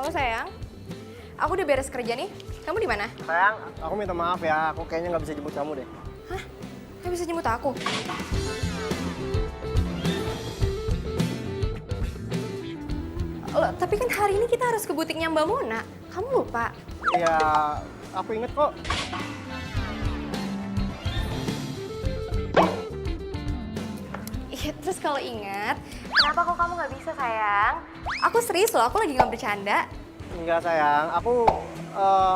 Halo sayang, aku udah beres kerja nih. Kamu di mana? Sayang, aku minta maaf ya. Aku kayaknya nggak bisa jemput kamu deh. Hah? Gak bisa jemput aku? Loh, tapi kan hari ini kita harus ke butiknya Mbak Mona. Kamu lupa? Ya, aku inget kok. Iya, terus kalau ingat, kenapa kok kamu nggak bisa sayang? Aku serius loh, aku lagi nggak bercanda. Enggak sayang, aku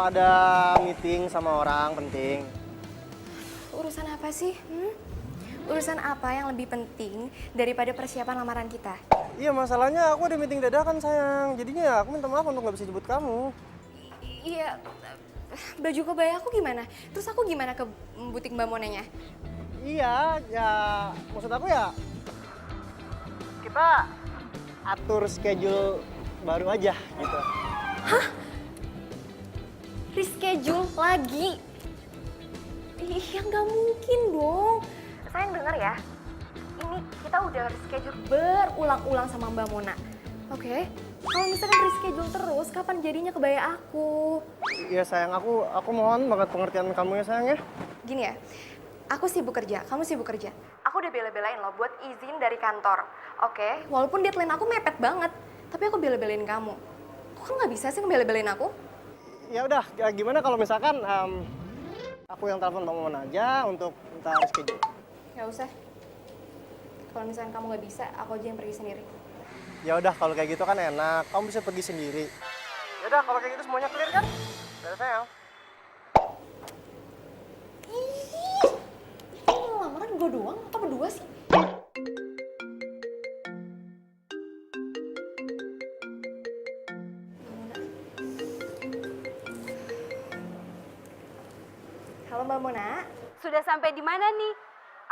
ada meeting sama orang penting. Urusan apa sih? Urusan apa yang lebih penting daripada persiapan lamaran kita? Iya, masalahnya aku ada meeting dadakan sayang. Jadinya ya aku minta maaf untuk nggak bisa jemput kamu. Iya, baju kebaya aku gimana? Terus aku gimana ke butik Mbak Monanya? Iya, ya maksud aku ya kita atur schedule baru aja gitu. Reschedule lagi? Iya, nggak mungkin dong. Sayang denger ya, ini kita udah reschedule berulang-ulang sama Mbak Mona. Oke? Kalau misalkan reschedule terus, kapan jadinya kebaya aku? Iya sayang, aku mohon banget pengertian kamu ya sayang ya. Gini ya, aku sibuk kerja, kamu sibuk kerja. Aku udah bela-belain loh buat izin dari kantor. Oke? Walaupun deadline aku mepet banget, tapi aku bela-belain kamu. Kok nggak bisa sih ngebela-belain aku? Ya udah, gimana kalau misalkan aku yang telepon Bang Momon aja untuk minta reschedule. Nggak usah. Kalau misalkan kamu nggak bisa, aku aja yang pergi sendiri. Ya udah kalau kayak gitu kan enak, kamu bisa pergi sendiri. Ya udah kalau kayak gitu semuanya clear kan? Udah sayang. Ih, ini lamaran gue doang apa berdua sih? Halo Mbak Mona. Sudah sampai di mana nih?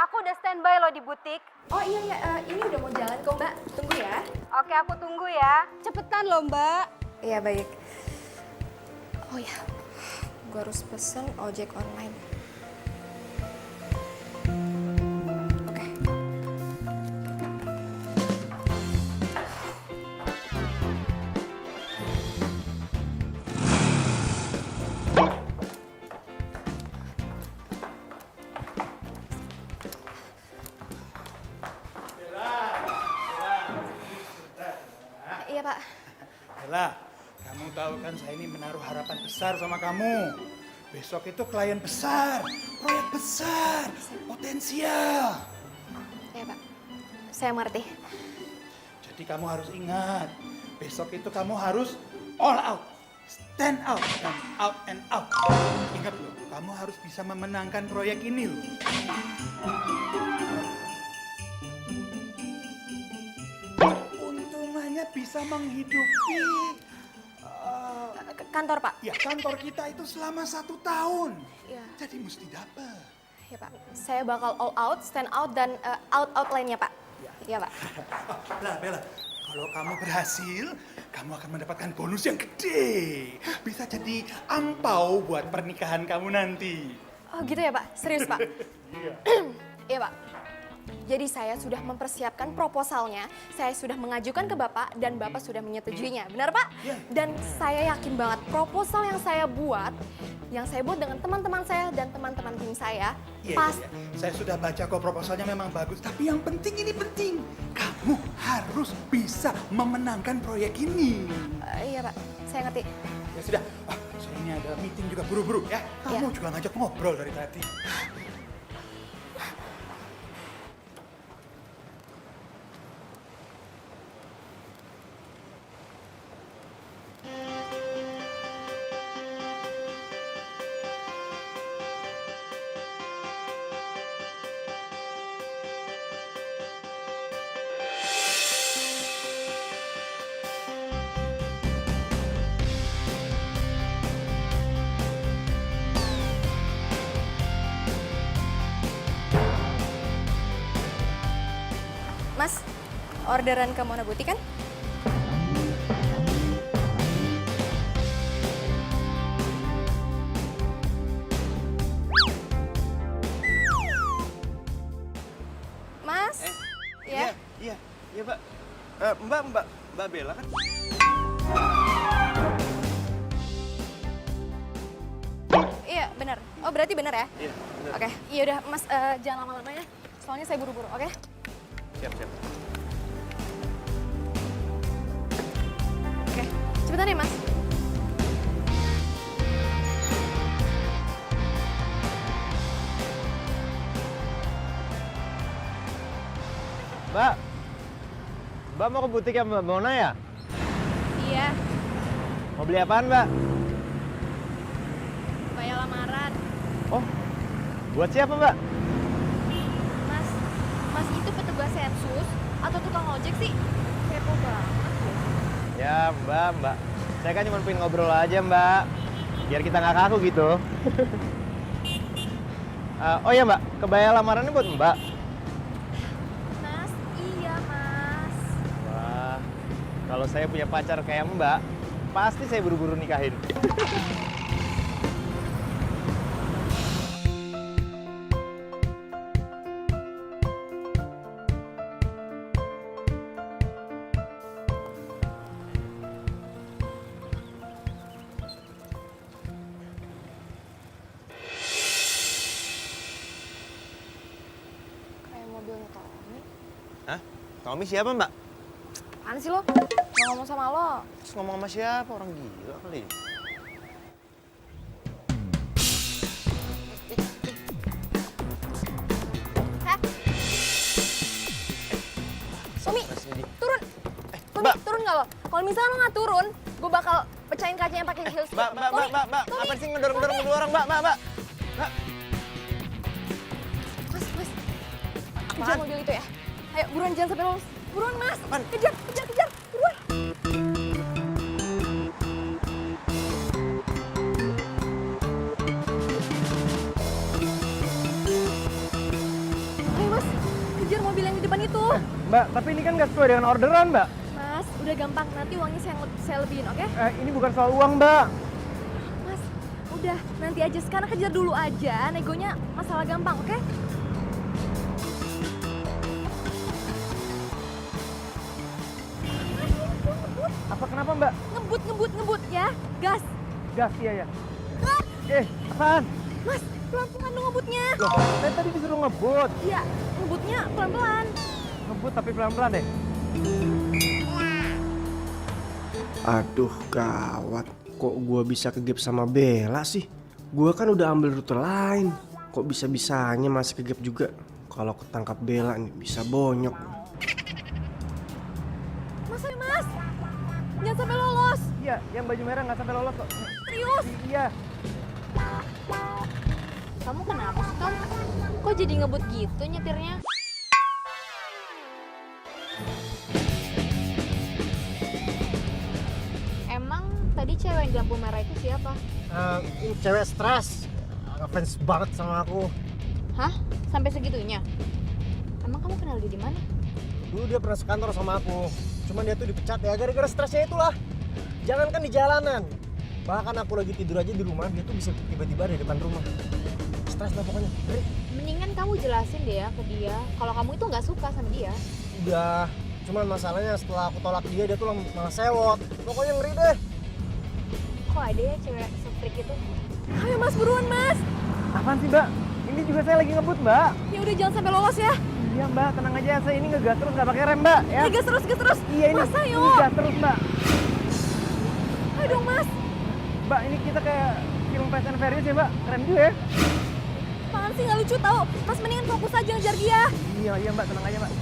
Aku udah standby loh di butik. Oh iya, ini udah mau jalan kok Mbak. Tunggu ya. Oke, aku tunggu ya. Cepetan loh, Mbak. Iya baik. Oh ya, gue harus pesen ojek online. Oke. Iya Pak. Bella, kamu tahu kan saya ini menaruh harapan besar sama kamu. Besok itu klien besar, proyek besar, potensial. Iya Pak. Saya mengerti. Jadi kamu harus ingat, besok itu kamu harus all out, stand out, and out and out. Ingat loh, kamu harus bisa memenangkan proyek ini loh. Untungannya bisa menghidupi Kantor Pak. ya kantor kita itu selama 1 tahun. Iya. Jadi mesti dapat. Iya Pak. Saya bakal all out, stand out, dan out lainnya Pak. Iya Pak. Bella, kalau kamu berhasil, kamu akan mendapatkan bonus yang gede. Bisa jadi angpau buat pernikahan kamu nanti. Oh gitu ya Pak? Serius Pak? Iya. Iya Pak. Jadi saya sudah mempersiapkan proposalnya, saya sudah mengajukan ke Bapak, dan Bapak sudah menyetujuinya. Benar Pak? Iya. Dan saya yakin banget proposal yang saya buat dengan teman-teman saya dan teman-teman tim saya, Iya. Saya sudah baca kok proposalnya memang bagus. Tapi yang penting ini penting. Kamu harus bisa memenangkan proyek ini. Iya Pak, saya ngerti. Ya sudah, saya ini ada meeting juga buru-buru ya. Kamu Iya. juga ngajak ngobrol dari tadi. Mas, orderan ke Mona Butik kan? Mas? Ya? Iya, Mbak. Mbak Bella kan? bener. Oh, berarti bener ya? Iya, bener. Oke, iya udah Mas, jangan lama-lama ya. Soalnya saya buru-buru, oke? Siap, siap. Oke, cepetan ya Mas. Mbak, Mbak mau ke butik ya Mbak Mona ya? Iya, Mau beli apaan Mbak? bayar lamaran. Oh, buat siapa Mbak? Mas, Mas itu petugas sensus atau tukang ojek sih? Kepo banget deh. Ya Mbak. Saya kan cuma pengen ngobrol aja Mbak. Biar kita nggak kaku gitu. Oh ya Mbak, kebaya lamarannya buat Mbak. Mas, iya Mas. Wah, kalau saya punya pacar kayak Mbak, pasti saya buru-buru nikahin. Kayak mobilnya Tommy. Hah? Tommy siapa Mbak? Apaan sih lo? Nggak ngomong sama lo. Terus ngomong sama siapa? Orang gila kali. Hah? Tommy, turun. Tommy, Mbak. turun nggak lo? Kalau misalnya lo nggak turun, gue bakal pecahin kacanya pakai heels. Mbak. Tommy, Apa sih ngedorong-dorong orang Mbak? Mbak. Mas. Kejar mobil itu ya. Ayo, buruan jangan sampai lolos. Buruan, Mas. Kejar. Buruan. Ayo, Mas. Kejar mobil yang di depan itu. Mbak, tapi ini kan nggak sesuai dengan orderan Mbak. Mas, udah gampang. Nanti uangnya saya lebihin, oke? Ini bukan soal uang Mbak. Mas, udah. Nanti aja. Sekarang kejar dulu aja. Negonya masalah gampang, oke? Apa kenapa Mbak? Ngebut ya. Gas. Gas, iya. Apaan? Mas, pelan-pelan dong ngebutnya. Loh, saya tadi disuruh ngebut. Iya, ngebutnya pelan-pelan. Ngebut tapi pelan-pelan deh. Aduh, gawat. Kok gua bisa kegep sama Bella sih? Gua kan udah ambil rute lain. Kok bisa-bisanya masih kegep juga? Kalau ketangkap Bella nih bisa bonyok. Mas, jangan sampai lolos. Iya, yang baju merah nggak sampai lolos kok. Serius? Iya. Kamu kenapa sih, Tom? Kok jadi ngebut gitu nyetirnya? Emang tadi cewek yang di lampu merah itu siapa? Ini cewek stres. Ngefans banget sama aku. Hah? Sampai segitunya? Emang kamu kenal dia di mana? Dulu dia pernah sekantor sama aku. Cuman dia tuh dipecat ya gara-gara stresnya itulah. Jangankan di jalanan. Bahkan aku lagi tidur aja di rumah, dia tuh bisa tiba-tiba di depan rumah. Stres lah pokoknya. Ngeri. Mendingan kamu jelasin deh ya ke dia kalau kamu itu nggak suka sama dia. Udah. Cuman masalahnya setelah aku tolak dia tuh malah sewot. Pokoknya ngeri deh. Kok ada ya cewek se-freak itu? Ayo Mas, buruan Mas. Apaan sih Mbak? Ini juga saya lagi ngebut Mbak. Ya udah jangan sampai lolos ya. Iya Mbak, tenang aja. Saya ini ngegas terus nggak pakai rem Mbak. Ya. Gas terus. Iya ini. Mas, ayo. Ini gas terus Mbak. Ayo dong Mas. Mbak ini kita kayak film Fast and Furious ya Mbak. Keren juga ya. Apaan sih nggak lucu tau. Mas mendingan fokus aja ngejar dia. Iya Mbak, tenang aja Mbak.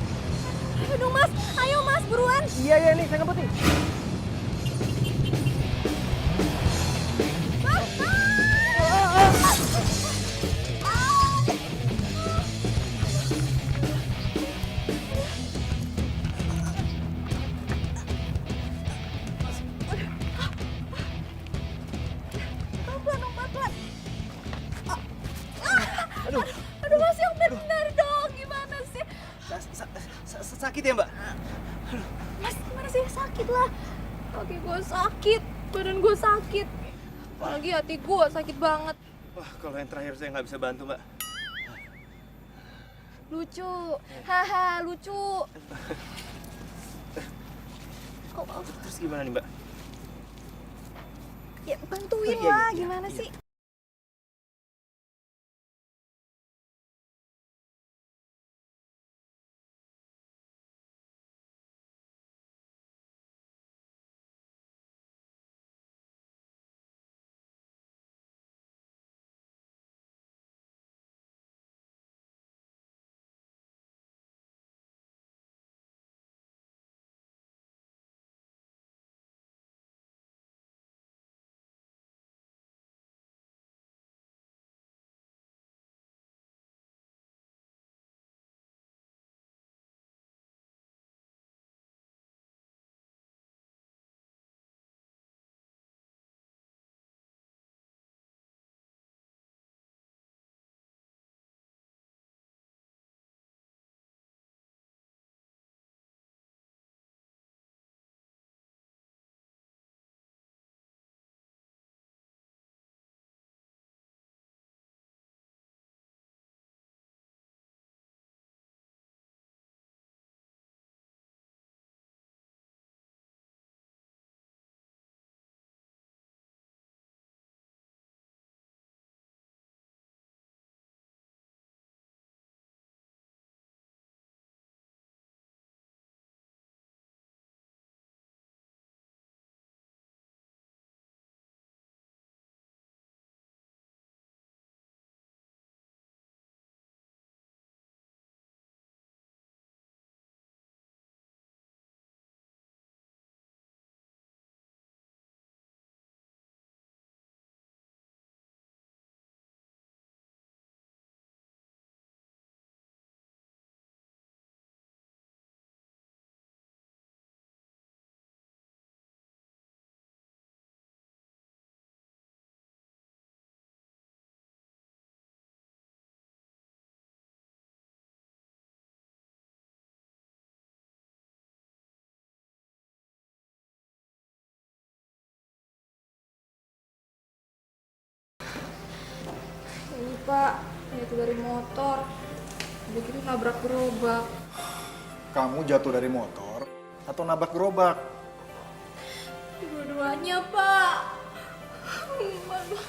Ayo dong Mas. Ayo Mas, buruan. Iya nih, saya ngebut nih. Pelan-pelan dong, pelan-pelan. Aduh Mas, yang bener dong. Gimana sih? Sakit ya Mbak? Mas, gimana sih? Sakit lah. Kaki gue sakit, badan gue sakit. Apalagi hati gue sakit banget. Wah, kalau yang terakhir saya nggak bisa bantu Mbak. Lucu, haha lucu. Terus gimana nih Mbak? Ya bantuin Oh, iya. lah, gimana sih? Pak, jatuh dari motor. Udah gitu nabrak gerobak. Kamu jatuh dari motor atau nabrak gerobak? Dua-duanya, Pak. Aduh.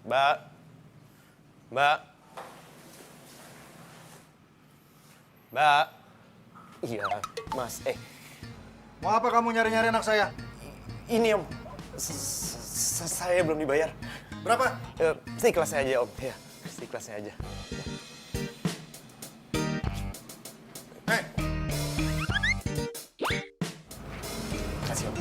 Mbak. Mbak. Mbak. Iya, Mas. Mau apa kamu nyari-nyari anak saya? Ini Om. Saya belum dibayar. Berapa? Seikhlasnya aja Om. Ya, seikhlasnya aja. Hei, Kasih Om.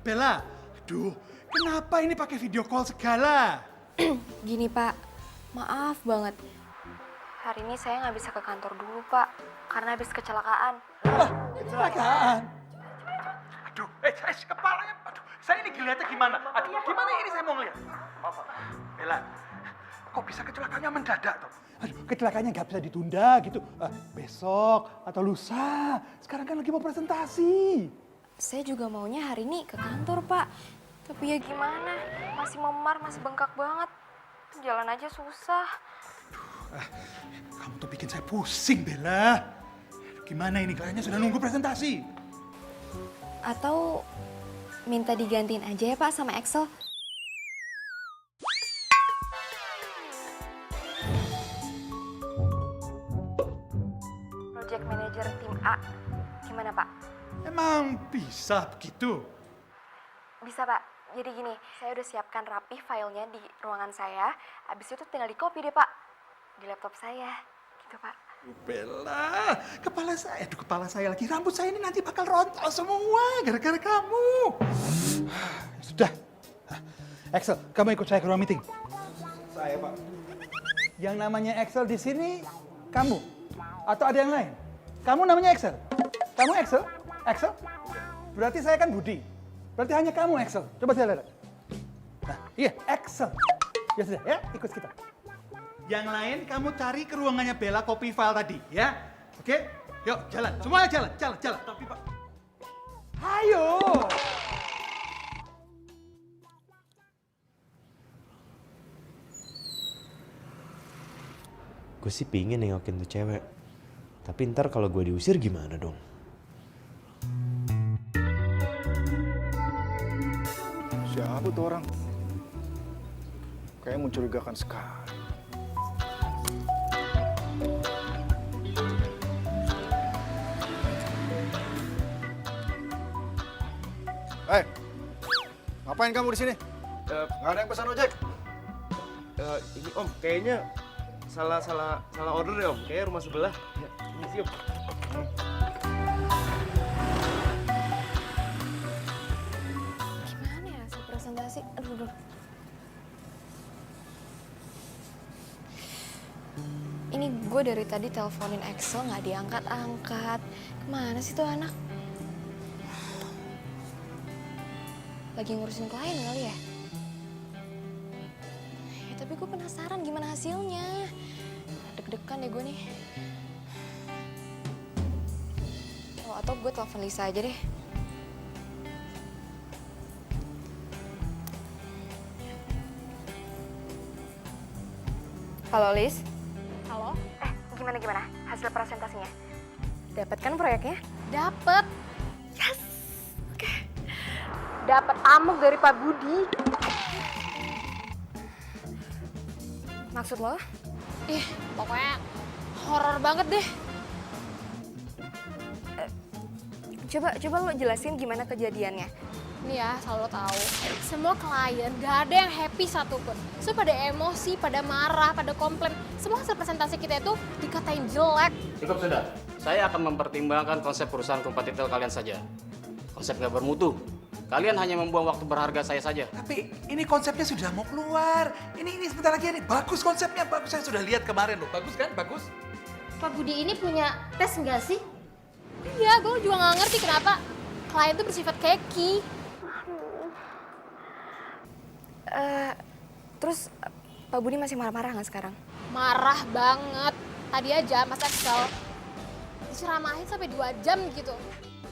Bella, aduh, kenapa ini pakai video call segala? Gini, Pak. Maaf banget. Hari ini saya nggak bisa ke kantor dulu, Pak. Karena habis kecelakaan. Kecelakaan. Aduh, kepalanya, aduh, saya ini ngeliatnya gimana? Aduh, gimana ini saya mau ngeliat? Apa? Bella, kok bisa kecelakaannya mendadak toh? Aduh, kecelakaannya nggak bisa ditunda gitu. Besok atau lusa. Sekarang kan lagi mau presentasi. Saya juga maunya hari ini ke kantor, Pak. Tapi ya gimana? Masih memar, masih bengkak banget. Jalan aja susah. Kamu tuh bikin saya pusing, Bella. Gimana ini, kayaknya sudah nunggu presentasi. Atau minta digantiin aja ya, Pak, sama Excel. Project Manager tim A. Gimana, Pak? Emang bisa begitu? Bisa, Pak. Jadi gini, saya udah siapkan rapi filenya di ruangan saya. Habis itu tinggal di copy deh, Pak. Di laptop saya. Gitu, Pak. Bella, kepala saya lagi, rambut saya ini nanti bakal rontok semua gara-gara kamu. Sudah. Excel, kamu ikut saya ke ruang meeting. saya Pak. Yang namanya Excel di sini kamu atau ada yang lain? Kamu namanya Excel. Kamu Excel? Excel? Berarti saya kan Budi. Berarti hanya kamu Excel. Coba saya lihat. Nah, iya, Excel. Ya sudah, ya, ikut kita. Yang lain kamu cari ke ruangannya Bella copy file tadi, ya. Oke? Yuk, jalan. Semuanya jalan. Tapi Pak. Ayo. Gue sih pingin nengokin tuh cewek. Tapi ntar kalau gue diusir gimana dong? Siapa tuh orang? Kayaknya mencurigakan sekali. Hei, ngapain kamu di sini? Nggak ada yang pesan ojek? Ini Om, kayaknya salah order ya Om. Kayaknya rumah sebelah. Ya, ini sih Om. Gimana ya hasil presentasi? Aduh. Ini gue dari tadi teleponin Excel nggak diangkat-angkat. Kemana sih tuh anak? Lagi ngurusin klien kali ya? Ya tapi gue penasaran gimana hasilnya. Deg-degan deh gue nih. Oh, atau gue telepon Lisa aja deh. Halo Lis. Halo? Gimana hasil presentasinya? Dapat kan proyeknya? Dapet. Yes. Oke. Dapet amuk dari Pak Budi. Maksud lo? Ih, pokoknya horor banget deh. Coba lo jelasin gimana kejadiannya. Nih ya, selalu tahu. Semua klien gak ada yang happy satupun. So pada emosi, pada marah, pada komplain. Semua hasil presentasi kita itu dikatain jelek. Cukup sudah. Saya akan mempertimbangkan konsep perusahaan kompetitor kalian saja. Konsep nggak bermutu. Kalian hanya membuang waktu berharga saya saja. Tapi ini konsepnya sudah mau keluar. Ini sebentar lagi ini bagus konsepnya, bagus. Saya sudah lihat kemarin loh. Bagus kan? Bagus. Pak Budi ini punya tes nggak sih? Iya, gue juga nggak ngerti kenapa klien tuh bersifat keki. Terus Pak Budi masih marah-marah nggak sekarang? Marah banget. Tadi aja Mas Excel diceramahin sampai 2 jam gitu.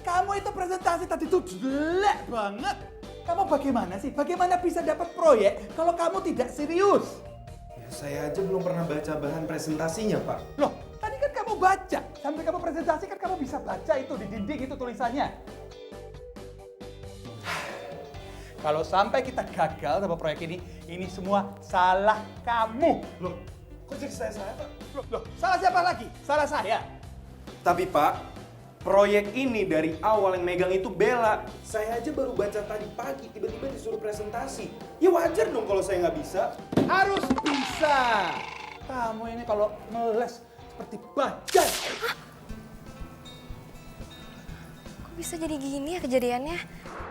Kamu itu presentasi tadi tuh jelek banget. Kamu bagaimana sih? Bagaimana bisa dapat proyek kalau kamu tidak serius? Ya, saya aja belum pernah baca bahan presentasinya Pak. Loh, tadi kan kamu baca. Sampai kamu presentasi kan kamu bisa baca itu di dinding itu tulisannya. Kalau sampai kita gagal sama proyek ini semua salah kamu. Loh, kok jadi saya Pak? Loh, salah siapa lagi? Salah saya. Tapi Pak, proyek ini dari awal yang megang itu Bella. Saya aja baru baca tadi pagi, tiba-tiba disuruh presentasi. Ya wajar dong kalau saya nggak bisa. Harus bisa. Kamu ini kalau ngeles seperti bajai. Kok bisa jadi gini ya kejadiannya?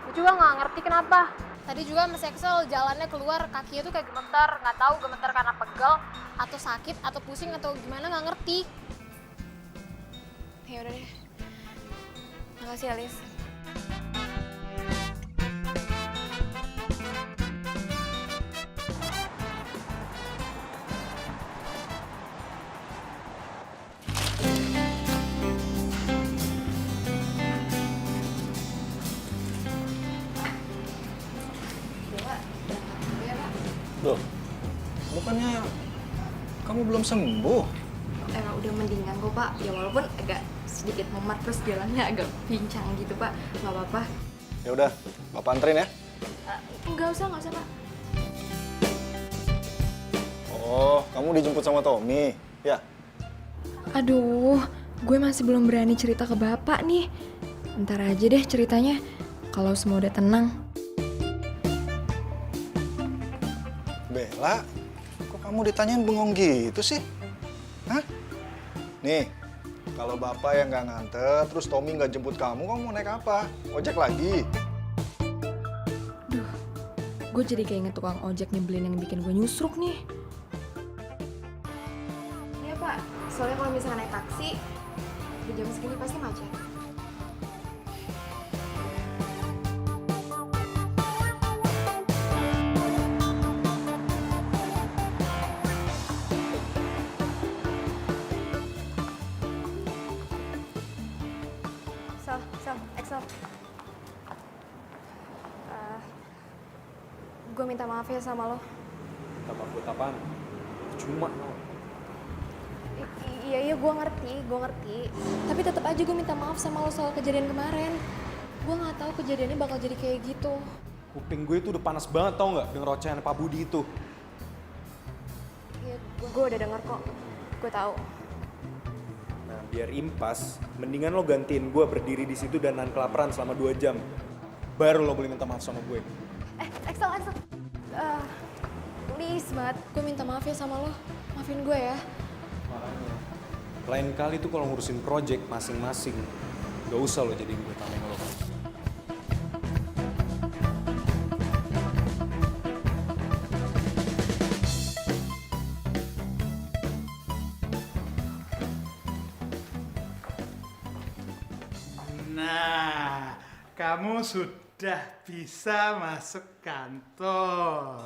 Gue juga nggak ngerti kenapa. Tadi juga Mas Excel jalannya keluar, kakinya tuh kayak gemetar. Nggak tahu gemetar karena pegel, atau sakit, atau pusing, atau gimana nggak ngerti. Ya udah deh. Makasih Alis. Loh, bukannya kamu belum sembuh? Udah mendingan kok Pak. Ya walaupun agak sedikit memar terus jalannya agak pincang gitu Pak. Nggak apa-apa. Ya udah, Bapak anterin ya. Nggak usah Pak. Oh, kamu dijemput sama Tommy, ya? Aduh, gue masih belum berani cerita ke Bapak nih. Ntar aja deh ceritanya kalau semua udah tenang. Bella, kok kamu ditanyain bengong gitu sih? Hah? Nih, kalau Bapak yang nggak nganter, terus Tommy nggak jemput kamu mau naik apa? Ojek lagi? Gue jadi kayak inget tukang ojek nyebelin yang bikin gue nyusruk nih. Iya Pak, soalnya kalau misalnya naik taksi, di jam segini pasti macet. gue minta maaf ya sama lo. Tambah buat apaan? Cuma Iya, gue ngerti. Tapi tetap aja gue minta maaf sama lo soal kejadian kemarin. Gue nggak tahu kejadiannya bakal jadi kayak gitu. kuping gue itu udah panas banget tau nggak denger ocehan Pak Budi itu. Iya, gue udah denger kok. Gue tahu. Nah biar impas, mendingan lo gantiin gue berdiri di situ dan nahan kelaparan selama 2 jam. Baru lo boleh minta maaf sama gue. Axel. Please banget, gue minta maaf ya sama lo. Maafin gue ya. Makanya. Lain kali tuh kalau ngurusin project masing-masing, gak usah lo jadiin gue tameng lo. Nah, kamu sudah bisa masuk kantor.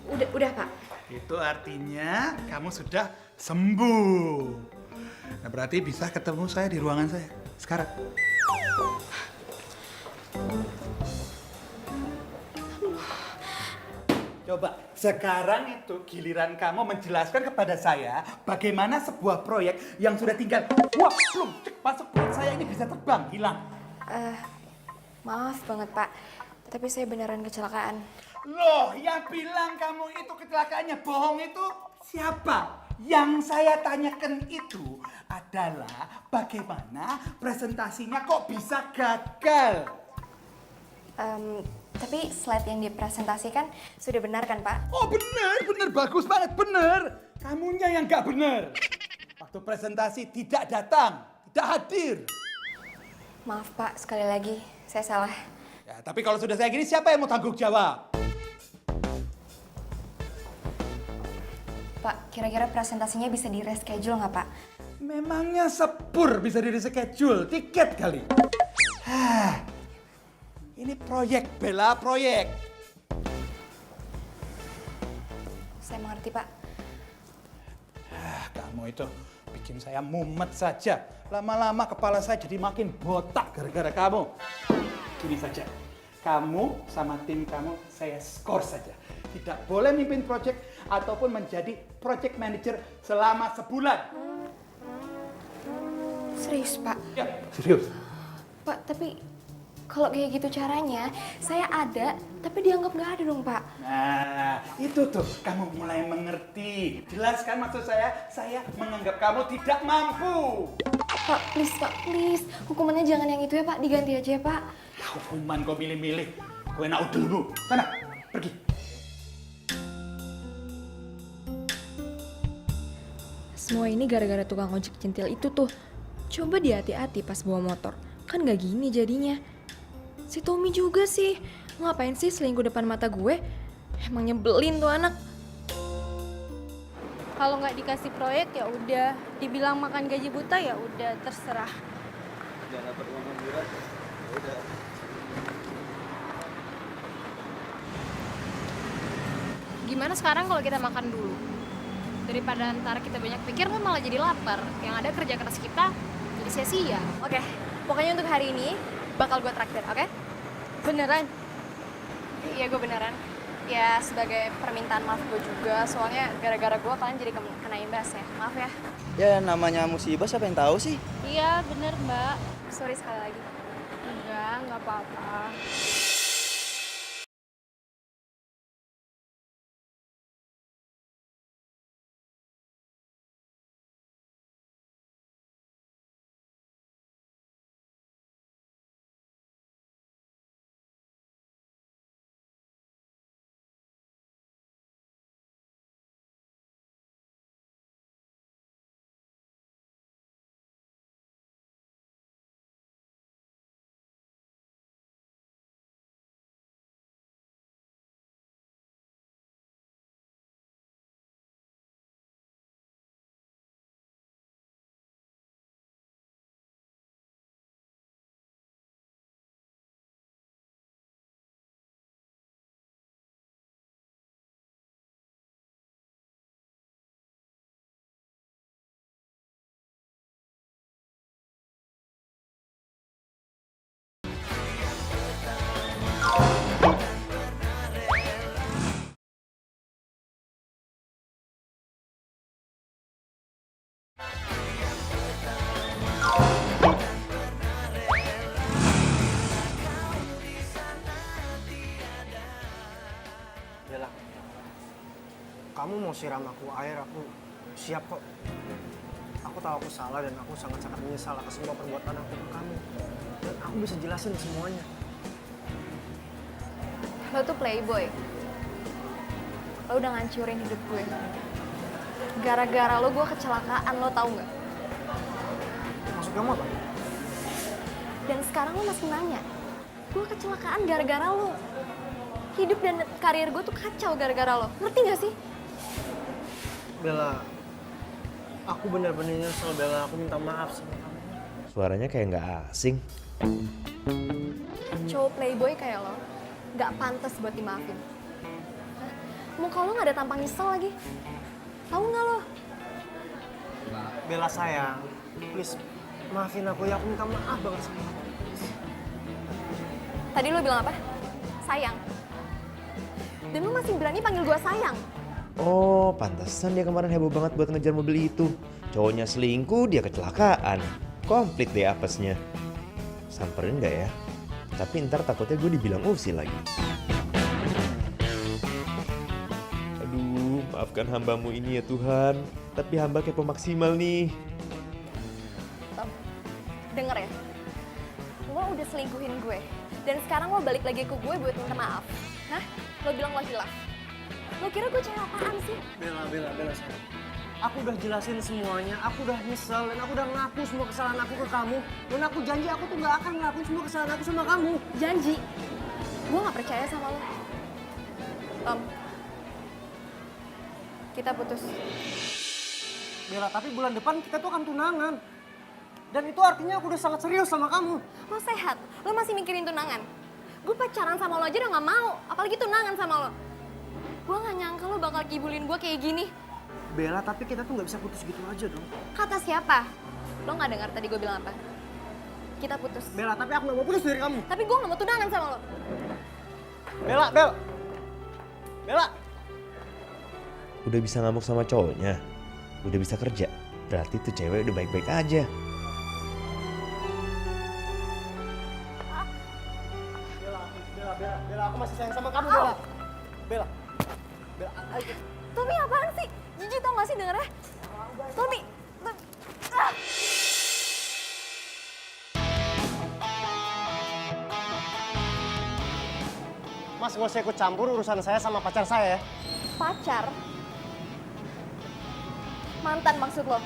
Udah Pak. Itu artinya kamu sudah sembuh. Nah, berarti bisa ketemu saya di ruangan saya sekarang. Coba, sekarang itu giliran kamu menjelaskan kepada saya bagaimana sebuah proyek yang sudah tinggal wah, belum cek masuk perut saya ini bisa terbang, hilang. Maaf banget Pak, tapi saya beneran kecelakaan. Loh, yang bilang kamu itu kecelakaannya bohong itu siapa? Yang saya tanyakan itu adalah bagaimana presentasinya kok bisa gagal? Tapi slide yang dipresentasikan sudah benar kan Pak? Oh benar, bagus banget, benar. Kamunya yang nggak benar. Waktu presentasi tidak datang, tidak hadir. Maaf Pak, sekali lagi saya salah. Ya, tapi kalau sudah saya gini siapa yang mau tanggung jawab? Pak, kira-kira presentasinya bisa di reschedule nggak Pak? Memangnya sepur bisa di reschedule, tiket kali. Ini proyek, Bella, proyek. Saya mengerti Pak. Kamu itu bikin saya mumet saja. Lama-lama kepala saya jadi makin botak gara-gara kamu. Gini saja, kamu sama tim kamu saya skor saja. Tidak boleh mimpin proyek ataupun menjadi project manager selama sebulan. Serius Pak? Ya, serius. Pak, tapi kalau kayak gitu caranya, saya ada, tapi dianggap nggak ada dong Pak. Nah, itu tuh kamu mulai mengerti. Jelaskan maksud saya menganggap kamu tidak mampu. Pak, please. Hukumannya jangan yang itu ya Pak, diganti aja ya Pak. Hukuman kau milih-milih. Kau enak udelmu. Sana, pergi. Semua ini gara-gara tukang ojek centil itu tuh. Coba dia hati-hati pas bawa motor. Kan gak gini jadinya. Si Tommy juga sih. Ngapain sih selingkuh depan mata gue? Emang nyebelin tuh anak. Kalau nggak dikasih proyek ya udah, dibilang makan gaji buta ya udah terserah. Jangan dapat uang murah, udah. Gimana sekarang kalau kita makan dulu? Daripada ntar kita banyak pikir kan malah jadi lapar. Yang ada kerja keras kita jadi sia-sia. Oke, pokoknya untuk hari ini bakal gue traktir, oke? Beneran? Iya, gue beneran. Ya, sebagai permintaan maaf gue juga, soalnya gara-gara gue kalian jadi kena imbas ya. Maaf ya. Ya namanya musibah siapa yang tahu sih? Iya bener mbak. Sorry sekali lagi. Enggak apa-apa. kamu mau siram aku air, aku siap kok. Aku tahu aku salah dan aku sangat-sangat menyesal atas semua perbuatan aku ke kamu. Dan aku bisa jelasin semuanya. Lo tuh playboy. Lo udah ngancurin hidup gue. Gara-gara lo gue kecelakaan, lo tau nggak? Maksud kamu apa? Dan sekarang lo masih nanya. Gue kecelakaan gara-gara lo. Hidup dan karir gue tuh kacau gara-gara lo. Ngerti gak sih? Bella, aku benar-benar nyesel Bella. Aku minta maaf sama kamu. Suaranya kayak nggak asing. Cowok playboy kayak lo nggak pantas buat dimaafin. Hah? Muka lo nggak ada tampang nyesel lagi. Tahu nggak lo? Bella sayang, please maafin aku ya. Aku minta maaf banget sama kamu. Tadi lo bilang apa? Sayang. Dan lo masih berani panggil gue sayang. Oh, pantesan dia kemarin heboh banget buat ngejar mobil itu. Cowoknya selingkuh, dia kecelakaan. Komplit deh apesnya. Samperin nggak ya? Tapi ntar takutnya gue dibilang usil lagi. Aduh, maafkan hambamu ini ya Tuhan. Tapi hamba kepo maksimal nih. Tom, denger ya. Lo udah selingkuhin gue. Dan sekarang lo balik lagi ke gue buat minta maaf. Hah? Lo bilang lo hilaf. Lo kira gue cewek apaan sih? Bella sayang. Aku udah jelasin semuanya, aku udah nyesel dan aku udah ngaku semua kesalahan aku ke kamu. Dan aku janji aku tuh gak akan ngelakuin semua kesalahan aku sama kamu. Janji. Gue gak percaya sama lo. Tom, kita putus. Bella, tapi bulan depan kita tuh akan tunangan. Dan itu artinya aku udah sangat serius sama kamu. Lo sehat, lo masih mikirin tunangan. Gue pacaran sama lo aja udah gak mau, apalagi tunangan sama lo. Gue gak nyangka lo bakal kibulin gue kayak gini. Bella, tapi kita tuh gak bisa putus gitu aja dong. Kata siapa? Lo gak dengar tadi gue bilang apa? Kita putus. Bella, tapi aku gak mau putus dari kamu. Tapi gue gak mau tunangan sama lo. Bella! Udah bisa ngamuk sama cowoknya. Udah bisa kerja. Berarti tuh cewek udah baik-baik aja. Bella, aku masih sayang sama kamu, Bella. Bella, ayo. Tommy apaan sih? Jijik tau gak sih dengernya? Tommy. Ah! Mas, gak usah ikut campur urusan saya sama pacar saya ya. Pacar? Mantan maksud lo?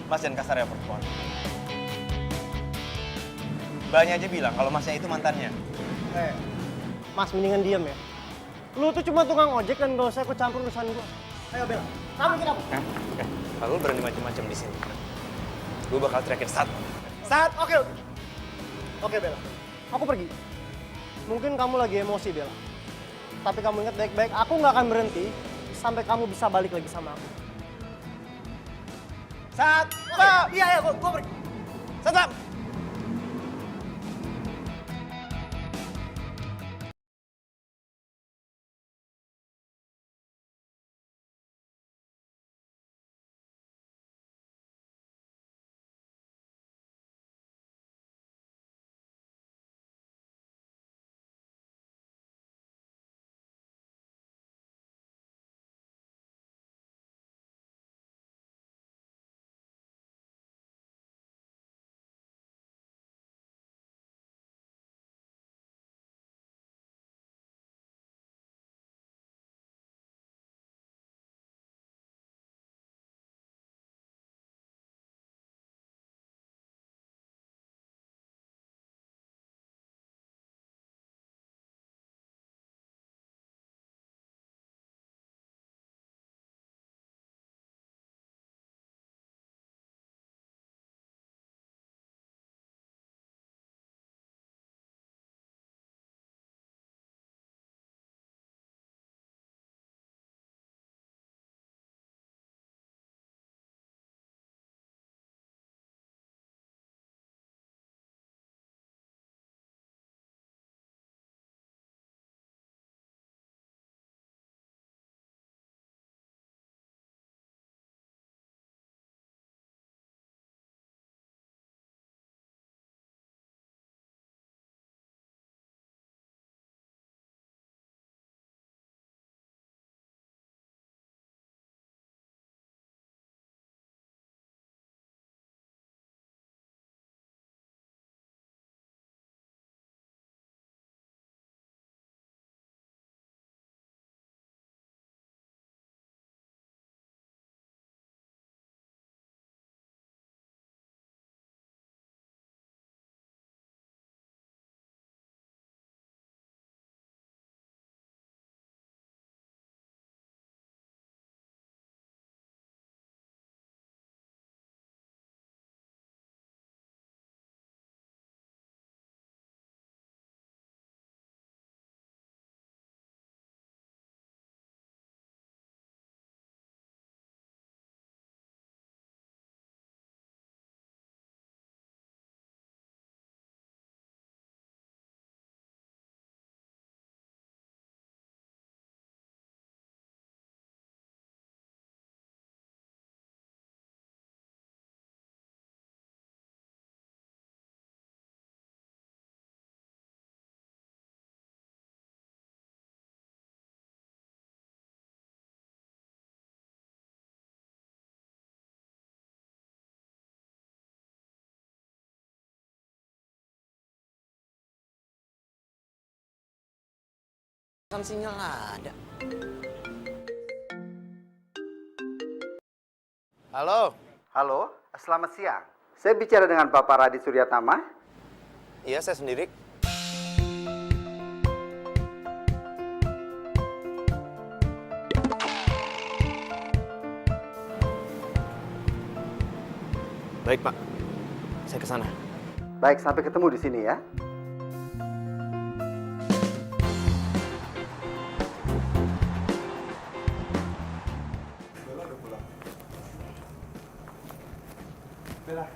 Mas jangan kasar ya perempuan. Mbaknya aja bilang kalau masnya itu mantannya. Mas, mendingan diem ya. Lu tuh cuma tukang ojek dan gak usah ikut campur urusan gua. Ayo Bella, kamu kenapa? Kalau lu berani macam-macam di sini, gue bakal teriakin saat. Oke. Oke Bella, aku pergi. Mungkin kamu lagi emosi Bella. Tapi kamu ingat baik-baik, aku nggak akan berhenti sampai kamu bisa balik lagi sama aku. Iya, gue pergi. Saat. Kan sinyal ada. Halo. Halo, selamat siang. Saya bicara dengan Bapak Radit Suryatama. Iya, saya sendiri. Baik, Pak. Saya ke sana. Baik, sampai ketemu di sini ya. Bella.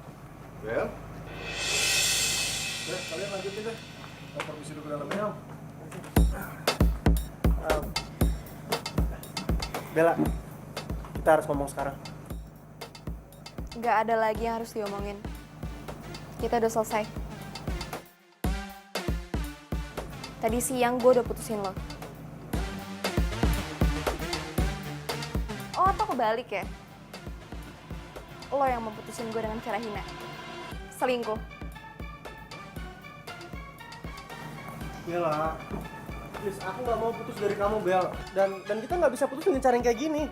Bel? Kalian lanjutin deh. Kita permisi dulu ke dalam ya. Bella, kita harus ngomong sekarang. Nggak ada lagi yang harus diomongin. Kita udah selesai. Tadi siang gue udah putusin lo. Oh, atau kebalik ya? Lo yang memutusin gue dengan cara hina. Selingkuh. Bella, please, aku nggak mau putus dari kamu, Bel. Dan kita nggak bisa putus dengan cara yang kayak gini.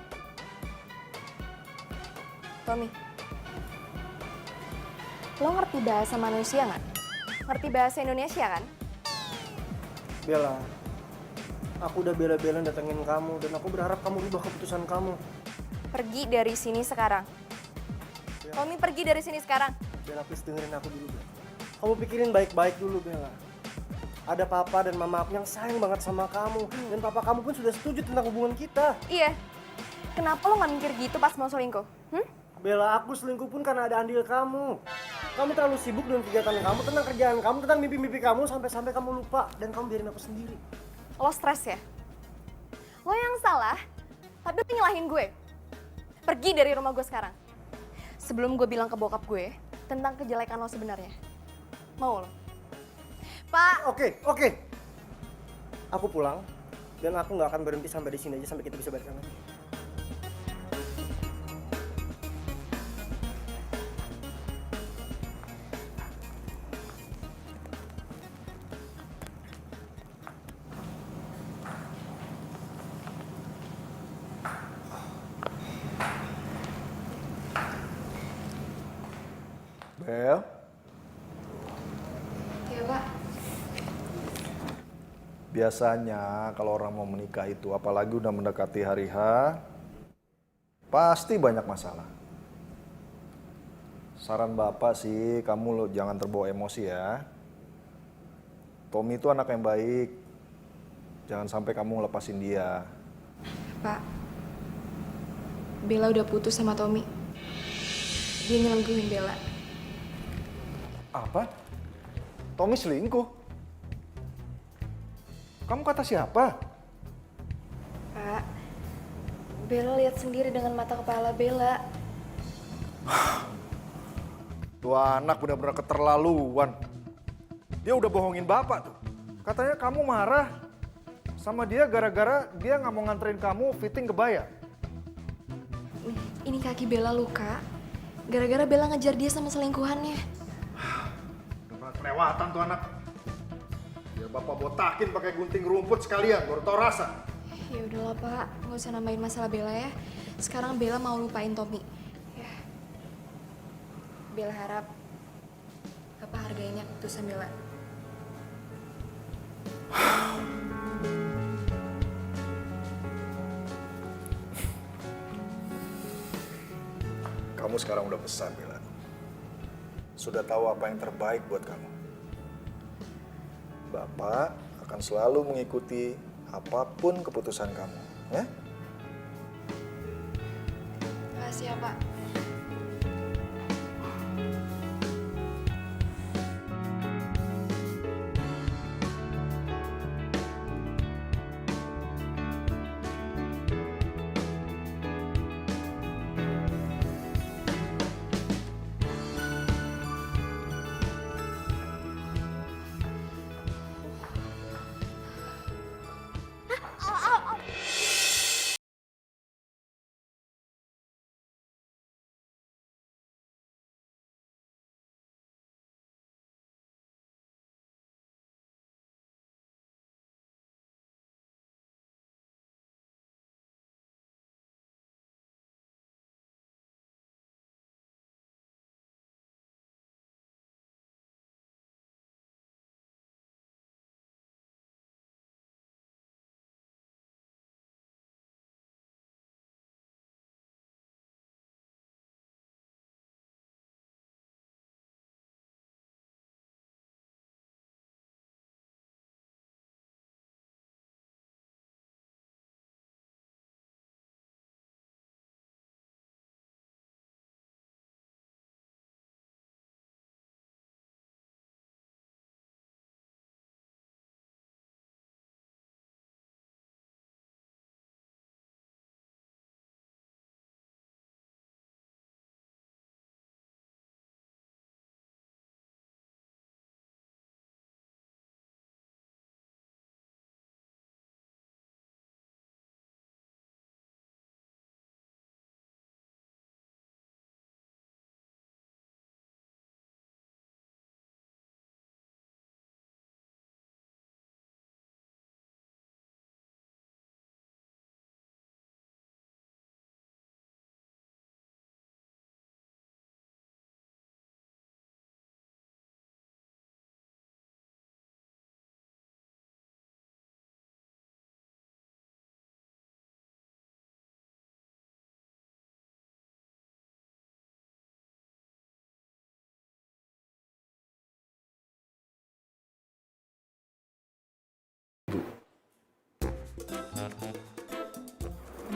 Tommy, lo ngerti bahasa manusia nggak? Ngerti bahasa Indonesia kan? Bella, aku udah bela-belain datengin kamu dan aku berharap kamu rubah keputusan kamu. Pergi dari sini sekarang. Tommy, pergi dari sini sekarang. Bella, please dengerin aku dulu, Bella. Kamu pikirin baik-baik dulu, Bella. Ada papa dan mama aku yang sayang banget sama kamu. Dan papa kamu pun sudah setuju tentang hubungan kita. Iya. Kenapa lo nggak mikir gitu pas mau selingkuh? Bella, aku selingkuh pun karena ada andil kamu. Kamu terlalu sibuk dengan kegiatan kamu, tentang kerjaan kamu, tentang mimpi-mimpi kamu, sampai-sampai kamu lupa. Dan kamu biarin aku sendiri. Lo stres ya? Lo yang salah, tapi lo nyalahin gue. Pergi dari rumah gue sekarang. Sebelum gue bilang ke bokap gue tentang kejelekan lo sebenarnya. Mau lo? Pak! Oke. Aku pulang, dan aku nggak akan berhenti sampai di sini aja sampai kita bisa balikan lagi. Bel? Iya, Pak. Biasanya kalau orang mau menikah itu, apalagi udah mendekati hari H, pasti banyak masalah. Saran Bapak sih, kamu lo jangan terbawa emosi ya. Tommy itu anak yang baik. Jangan sampai kamu lepasin dia. Pak, Bella udah putus sama Tommy. Dia nyelengguhin Bella. Apa? Tommy selingkuh? Kamu kata siapa? Pak, Bella lihat sendiri dengan mata kepala Bella. Tuh anak benar-benar keterlaluan. Dia udah bohongin Bapak tuh. Katanya kamu marah sama dia gara-gara dia nggak mau nganterin kamu fitting kebaya. Ini kaki Bella luka. Gara-gara Bella ngejar dia sama selingkuhannya. Udah kelewatan tuh anak. Biar Bapak botakin pakai gunting rumput sekalian, baru tau rasa. Ya udahlah Pak, nggak usah nambahin masalah Bella ya. Sekarang Bella mau lupain Tommy. Ya. Bella harap Bapak hargainya keputusan Bella. Kamu sekarang udah besar, Bella. Sudah tahu apa yang terbaik buat kamu. Bapak akan selalu mengikuti apapun keputusan kamu, ya? Makasih ya Pak.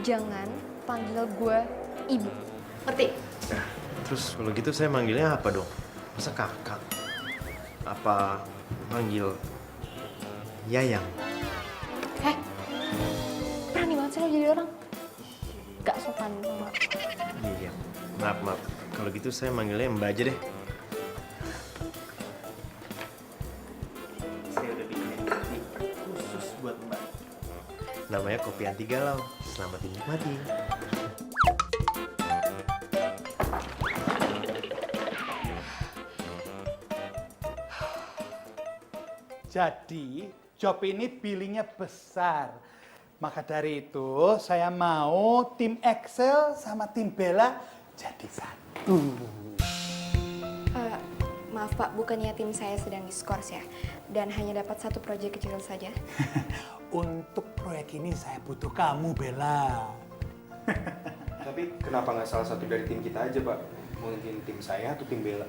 Jangan panggil gue ibu. Ngerti? Nah, terus kalau gitu saya manggilnya apa dong? Masa kakak? Apa manggil Yayang? Berani banget sih lo jadi orang. Gak sopan sama. Iya, maaf. Kalau gitu saya manggilnya Mbak aja deh. Saya udah bikin kopi khusus buat Mbak. Namanya kopi anti galau. Selamat dinikmati. Jadi, job ini billingnya besar. Maka dari itu, saya mau tim Excel sama tim Bella jadi satu. Maaf Pak, bukannya tim saya sedang diskors ya, dan hanya dapat satu proyek kecil saja. Untuk proyek ini saya butuh kamu, Bella. Tapi kenapa nggak salah satu dari tim kita aja, Pak? Mungkin tim saya atau tim Bella?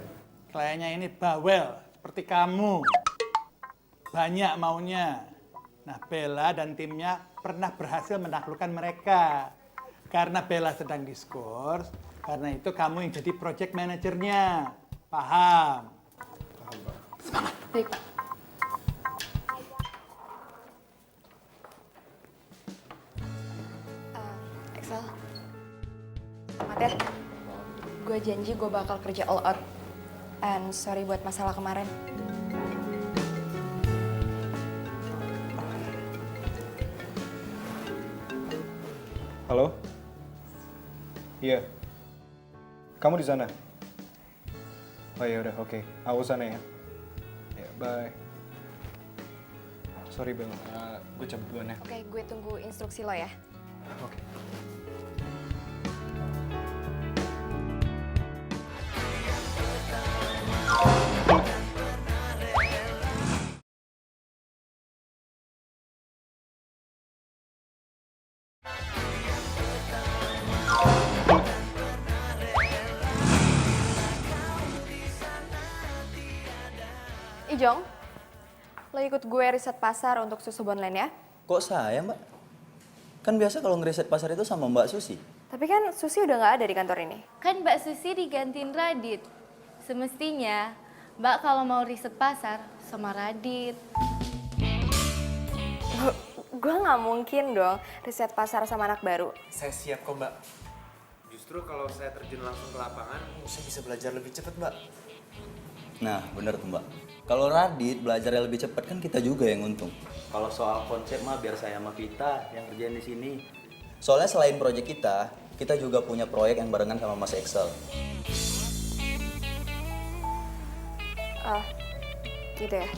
Kliennya ini bawel, seperti kamu. Banyak maunya. Nah, Bella dan timnya pernah berhasil menaklukkan mereka. Karena Bella sedang diskors, karena itu kamu yang jadi project manajernya. Paham? Paham, Pak. Semangat. Baik Pak. Excel. Selamat ya. Gue janji gue bakal kerja all out. And sorry buat masalah kemarin. Halo? Iya. Kamu di sana? Oh ya udah, oke. Aku sana ya. Ya, bye. Sorry Bel, gue cabut duluan ya. Oke, gue tunggu instruksi lo ya. Oke. Ijong, lo ikut gue riset pasar untuk susu Bonland ya. Kok saya, Mbak? Kan biasa kalau ngeriset pasar itu sama Mbak Susi. Tapi kan Susi udah nggak ada di kantor ini. Kan Mbak Susi digantiin Radit. Semestinya Mbak kalau mau riset pasar sama Radit. Gue nggak mungkin dong riset pasar sama anak baru. Saya siap kok, Mbak. Justru kalau saya terjun langsung ke lapangan, saya bisa belajar lebih cepat, Mbak. Nah, bener tuh, Mbak. Kalau Radit belajarnya lebih cepat kan kita juga yang untung. Kalau soal konsep mah biar saya sama Vita yang kerjain di sini. Soalnya selain proyek kita juga punya proyek yang barengan sama Mas Excel. Oh, gitu ya.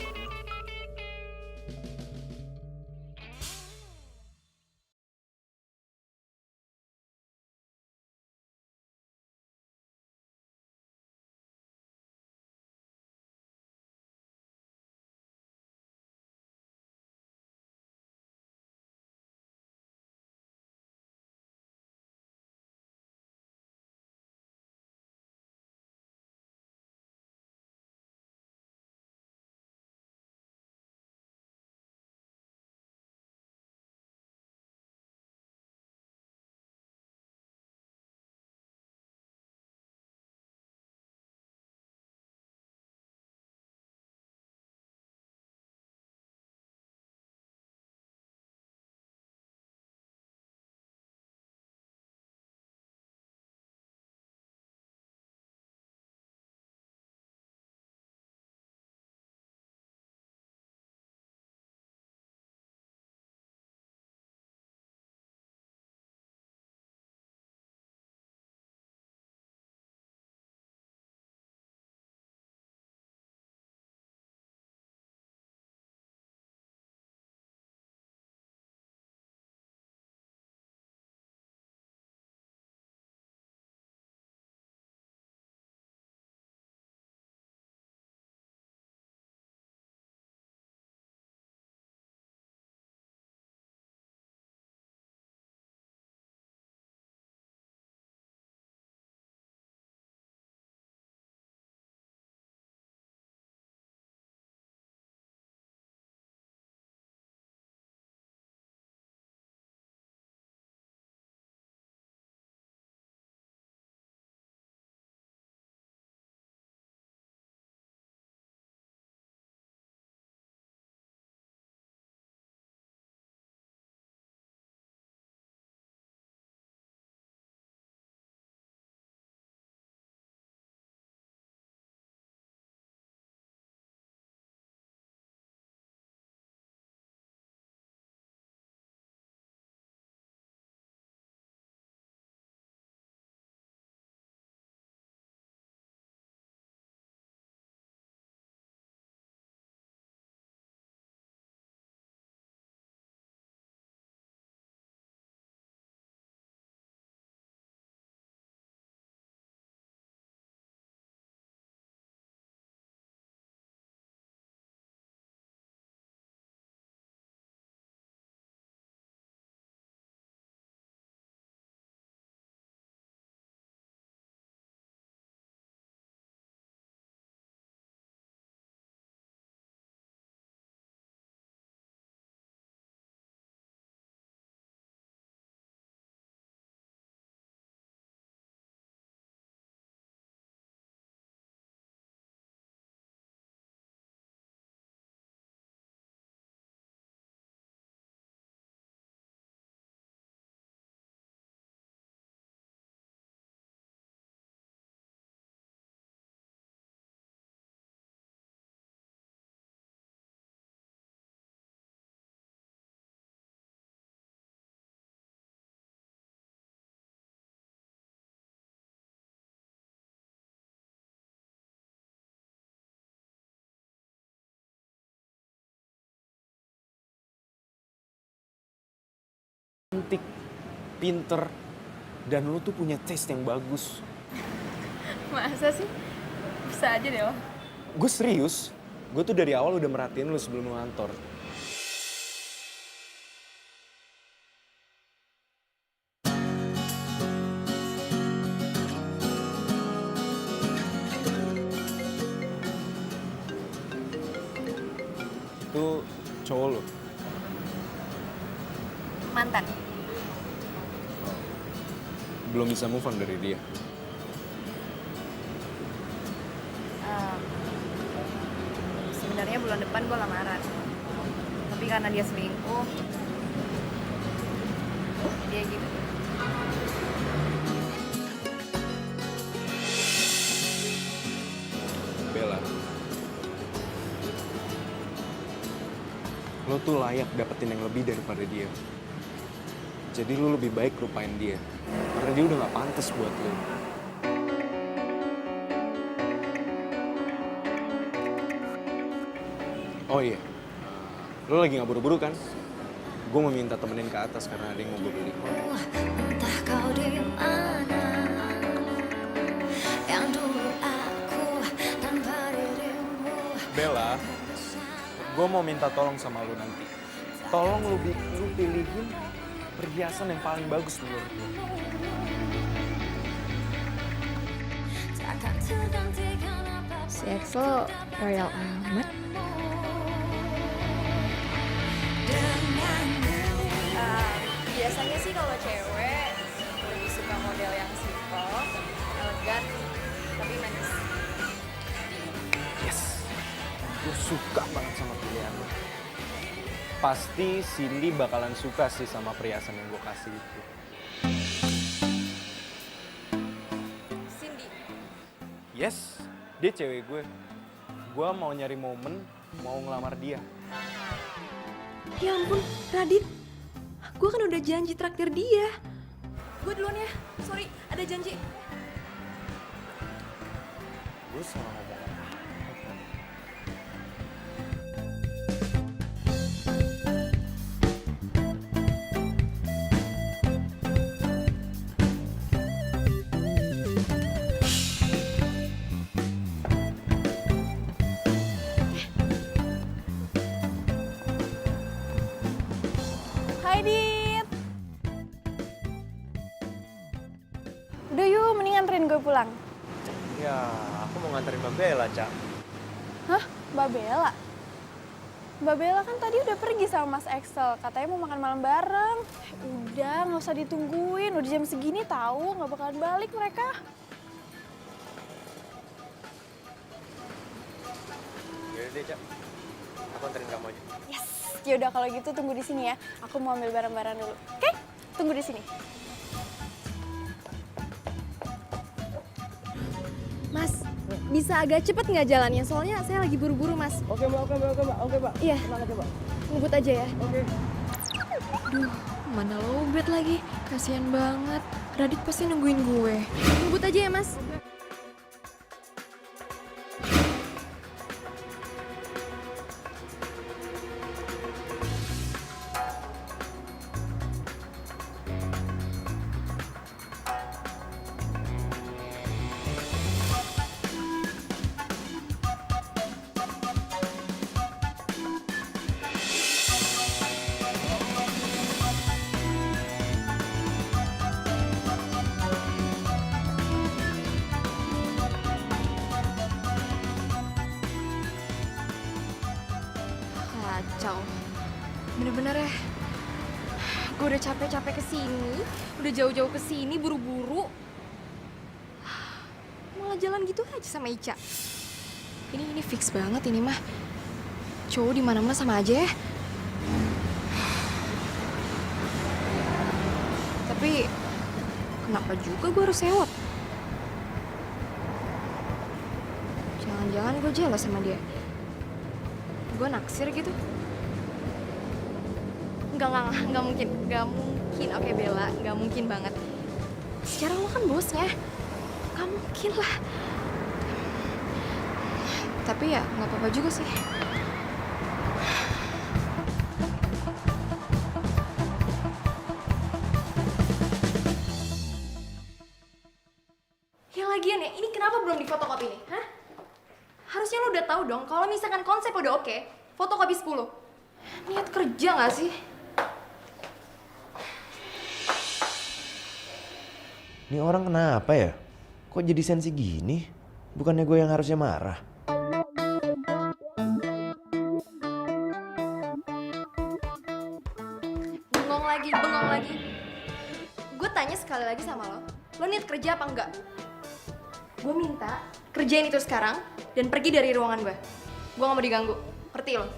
cantik, pinter, dan lu tuh punya taste yang bagus. Masa sih? Bisa aja deh lo. Gue serius, gue tuh dari awal udah merhatiin lu sebelum lu ngantor. Itu cowok lu? Mantan. Belum bisa move on dari dia? Sebenarnya bulan depan gue lamaran. Tapi karena dia selingkuh, dia gitu. Bella, lo tuh layak dapetin yang lebih daripada dia. Jadi lo lebih baik lupain dia, karena dia udah gak pantas buat lo. Oh iya, lo lagi gak buru-buru kan? Gue mau minta temenin ke atas karena ada yang mau gue beli. Entah kau di mana, yang dulu aku tanpa dirimu. Bella, gue mau minta tolong sama lo nanti. Tolong lu pilihin perhiasan yang paling bagus menurut lo. Si Axel royal amat. Biasanya sih kalau cewek lebih suka model yang simple, elegan, tapi manis. Yes, gue suka banget sama pilihan lo. Pasti Cindy bakalan suka sih sama perhiasan yang gue kasih itu. Cindy? Yes, dia cewek gue. Gue mau nyari momen, mau ngelamar dia. Ya ampun, Radit. Gue kan udah janji traktir dia. Gue duluan ya, sorry, ada janji. Gue salah ngomong apa? Hai Dit. Udah yuk, mending anterin gue pulang. Ya, aku mau nganterin Mbak Bella, Cak. Hah? Mbak Bella? Mbak Bella kan tadi udah pergi sama Mas Axel, katanya mau makan malam bareng. Udah, nggak usah ditungguin, udah jam segini tahu, nggak bakalan balik mereka. Yaudah deh, Cak. Aku anterin kamu aja. Yes, yaudah kalau gitu tunggu di sini ya. Aku mau ambil barang-barang dulu. Oke? Tunggu di sini. Mas, bisa agak cepet nggak jalannya? Soalnya saya lagi buru-buru, Mas. Oke mbak. Iya. Tenang aja mbak. Ngebut aja ya. Oke. Duh, mana lowbat lagi. Kasian banget. Radit pasti nungguin gue. Ngebut aja ya, Mas. Kacau. Bener-bener ya. Gue udah capek-capek kesini, udah jauh-jauh kesini buru-buru. Malah jalan gitu aja sama Ica. Ini fix banget ini mah. Cowok di mana-mana sama aja ya. Tapi kenapa juga gue harus sewot? Jangan-jangan gue jelas sama dia. Gue naksir gitu. Enggak mungkin. Oke Bella, enggak mungkin banget. Secara lo kan bosnya. Gak mungkin lah. Tapi ya nggak apa-apa juga sih. Lagian ya, ini kenapa belum difotokopi nih? Hah? Harusnya lo udah tahu dong kalau misalkan konsep udah oke, fotokopi 10. Niat kerja nggak sih? Ini orang kenapa ya? Kok jadi sensi gini? Bukannya gue yang harusnya marah? Bengong lagi. Gue tanya sekali lagi sama lo niat kerja apa enggak? Gue minta kerjain itu sekarang dan pergi dari ruangan gue. Gue gak mau diganggu, ngerti lo?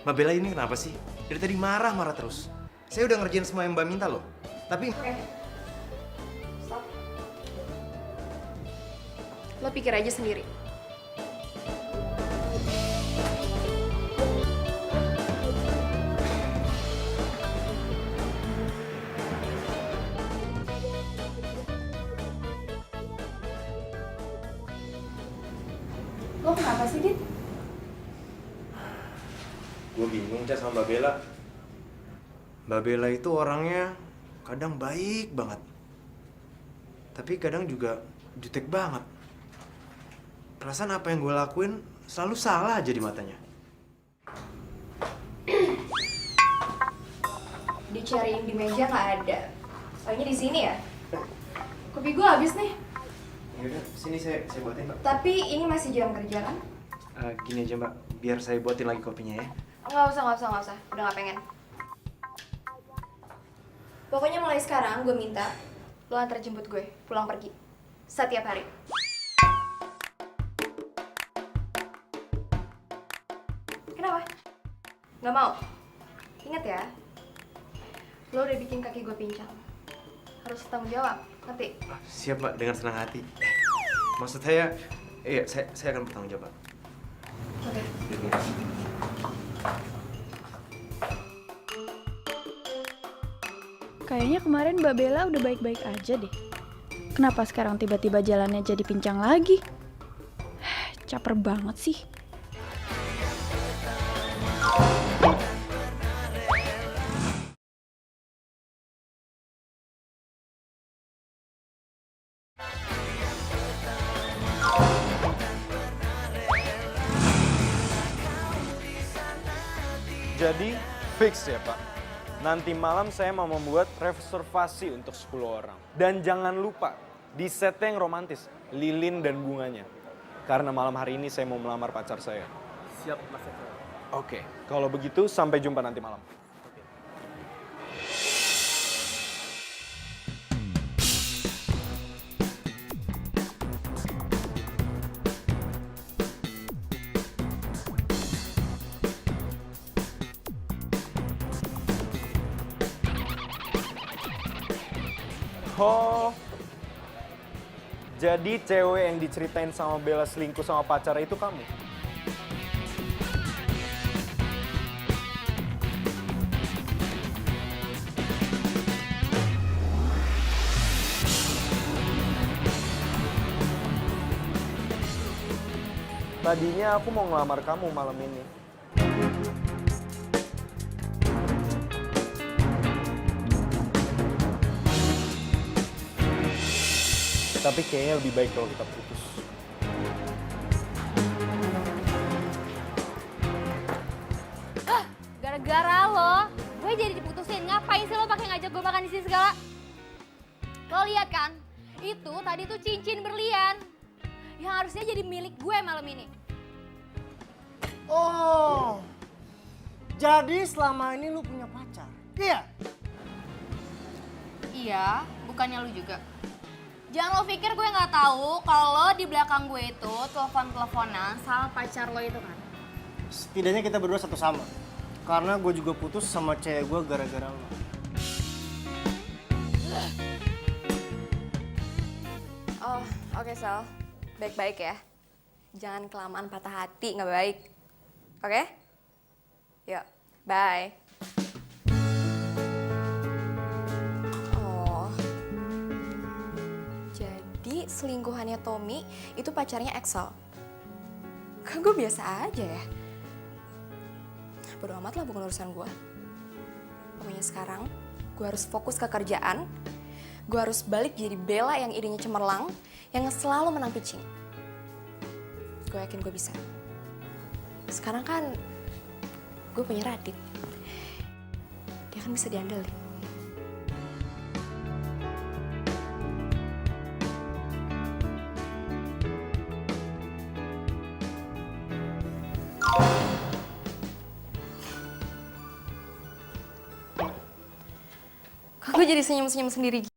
Mbak Bella ini kenapa sih? Dari tadi marah-marah terus. Saya udah ngerjain semua yang Mbak minta loh. Tapi... Oke. Stop. Lo pikir aja sendiri. Lo kenapa sih, Dit? Gue bingung sama Mbak Bella. Mbak Bella itu orangnya kadang baik banget. Tapi kadang juga jutek banget. Perasaan apa yang gue lakuin selalu salah aja di matanya. Dicariin di meja nggak ada. Soalnya di sini ya. Kopi gue habis nih. Yaudah, sini saya buatin, Mbak. Tapi ini masih jam kerja kan? Gini aja, Mbak. Biar saya buatin lagi kopinya ya. Nggak usah. Udah nggak pengen. Pokoknya mulai sekarang gue minta lo antar jemput gue pulang pergi. Setiap hari. Kenapa? Nggak mau? Ingat ya, lo udah bikin kaki gue pincang. Harus tanggung jawab, ngerti? Siap, Mbak. Dengan senang hati. Maksud saya, iya, saya akan bertanggung jawab, Mbak. Oke. Kayaknya kemarin Mbak Bella udah baik-baik aja deh. Kenapa sekarang tiba-tiba jalannya jadi pincang lagi? Caper banget sih. Jadi fix ya Pak. Nanti malam saya mau membuat reservasi untuk 10 orang. Dan jangan lupa, di setnya yang romantis, lilin dan bunganya. Karena malam hari ini saya mau melamar pacar saya. Siap, Mas Eko. Oke, kalau begitu sampai jumpa nanti malam. Oh, jadi cewek yang diceritain sama Bella selingkuh sama pacar itu kamu? Tadinya aku mau ngelamar kamu malam ini. Tapi kayaknya lebih baik kalau kita putus. Gara-gara lo, gue jadi diputusin. Ngapain sih lo pakai ngajak gue makan di sini segala? Lo lihat kan? Itu tadi tuh cincin berlian yang harusnya jadi milik gue malam ini. Oh, jadi selama ini lu punya pacar? Iya? Iya, bukannya lu juga. Jangan lo pikir gue nggak tahu kalau di belakang gue itu telepon-teleponan sama pacar lo itu kan. Setidaknya kita berdua satu sama. Karena gue juga putus sama cewek gue gara-gara lo. Oh, oke Sal. Baik-baik ya. Jangan kelamaan patah hati, nggak baik. Oke? Yuk, bye. Oh, jadi selingkuhannya Tommy itu pacarnya Axel. Kan gue biasa aja ya. bodo amat lah, bukan urusan gue. Pokoknya sekarang gue harus fokus ke kerjaan. Gue harus balik jadi Bella yang idenya cemerlang, yang selalu menang pitching. Gue yakin gue bisa. Sekarang kan gue punya Radit. Dia kan bisa diandelin. Kok gue jadi senyum-senyum sendiri gitu?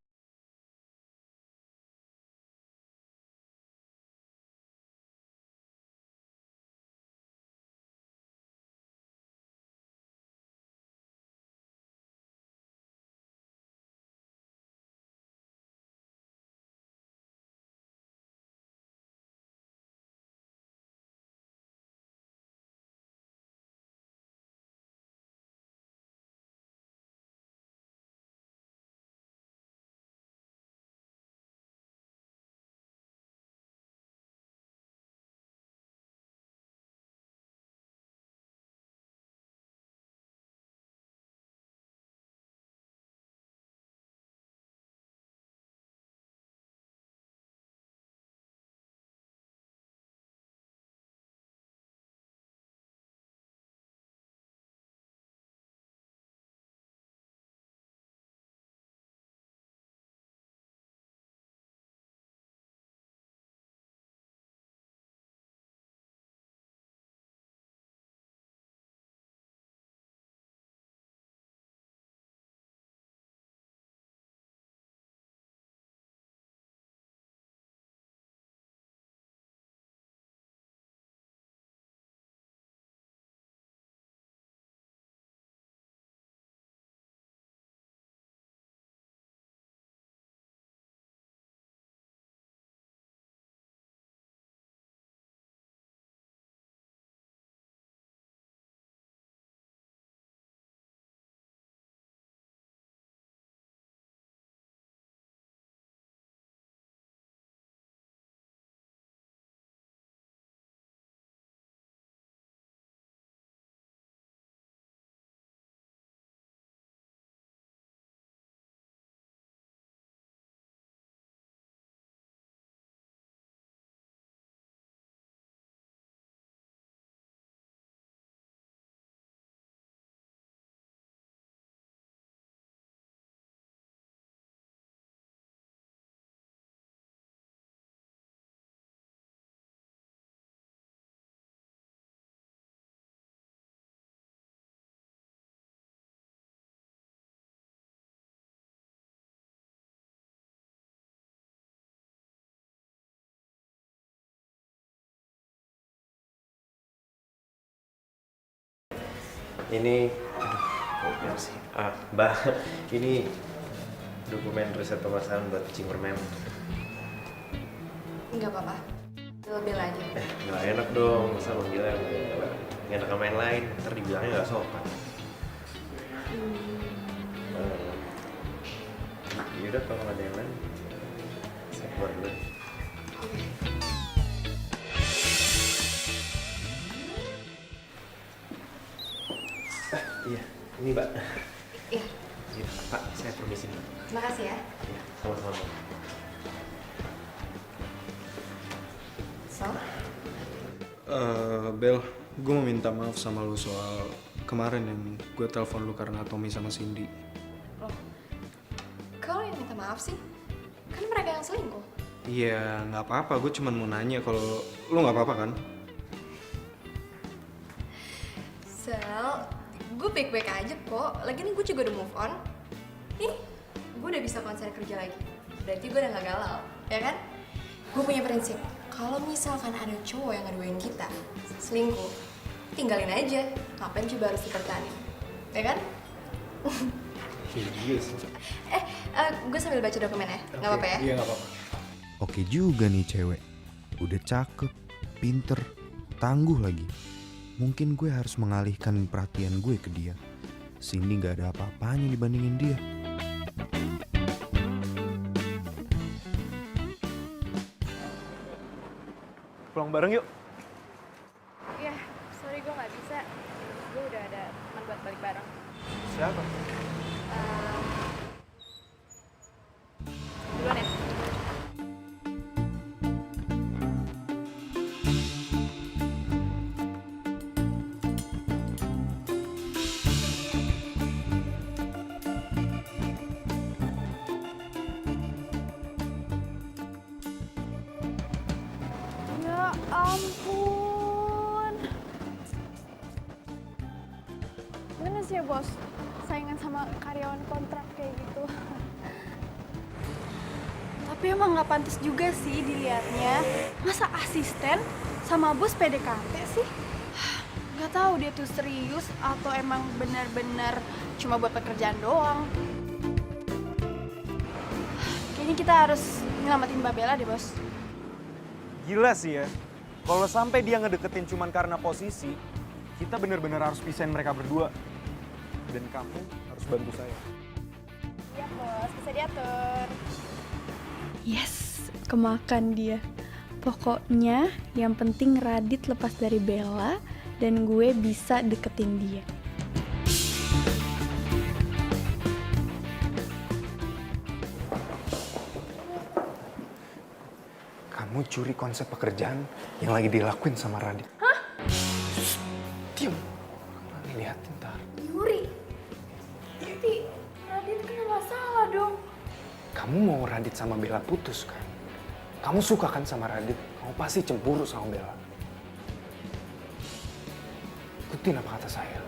Ini, aduh, kok sih? Mbak, ini dokumen riset pemasaran buat pitching permen. Enggak apa-apa. Lebih aja. Nggak enak dong, masa lo bilang nggak enak sama yang lain, ntar dibilangnya nggak sopan. Yaudah kalau nggak ada yang lain, saya keluar dulu. Iya, ini Mbak. Iya. Iya, Pak, saya permisi nih. Terima kasih ya. Iya, sama-sama. So? Bel, gue mau minta maaf sama lu soal kemarin yang gue telepon lu karena Tommy sama Cindy. Loh, kau yang minta maaf sih? Kan mereka yang selingkuh. Iya, nggak apa-apa. Gue cuma mau nanya kalau lu nggak apa-apa kan? Sel, gue baik-baik aja kok. Lagian gue juga udah move on. Nih, gue udah bisa konsen kerja lagi. Berarti gue udah gak galau, ya kan? Gue punya prinsip, kalau misalkan ada cowok yang ngaduin kita selingkuh, tinggalin aja. Ngapain coba harus dipertahanin, ya kan? Iya sih. Gue sambil baca dokumennya, nggak apa-apa ya? Iya, nggak apa-apa. Oke juga nih cewek. Udah cakep, pinter, tangguh lagi. Mungkin gue harus mengalihkan perhatian gue ke dia. Cindy gak ada apa-apanya dibandingin dia. Pulang bareng yuk. Iya, sorry gue gak bisa. gue udah ada teman buat balik bareng. Siapa? Duluan ya. Ya ampun. Gimana sih ya bos, saingan sama karyawan kontrak kayak gitu. Tapi emang nggak pantas juga sih dilihatnya. Masa asisten sama bos PDKT sih? Nggak tahu dia tuh serius atau emang benar-benar cuma buat pekerjaan doang. Kayaknya kita harus nyelamatin Mbak Bella deh bos. Gila sih ya. Kalau sampai dia ngedeketin cuman karena posisi, kita bener-bener harus pisahin mereka berdua. Dan kamu harus bantu saya. Iya bos, bisa diatur. Yes, kemakan dia. Pokoknya yang penting Radit lepas dari Bella dan gue bisa deketin dia. Kamu curi konsep pekerjaan yang lagi dilakuin sama Radit. Hah? Diam. Lihatin ntar. Yuri? Tapi Radit kena masalah dong. Kamu mau Radit sama Bella putus kan? Kamu suka kan sama Radit? Kamu pasti cemburu sama Bella. Ikutin apa kata saya.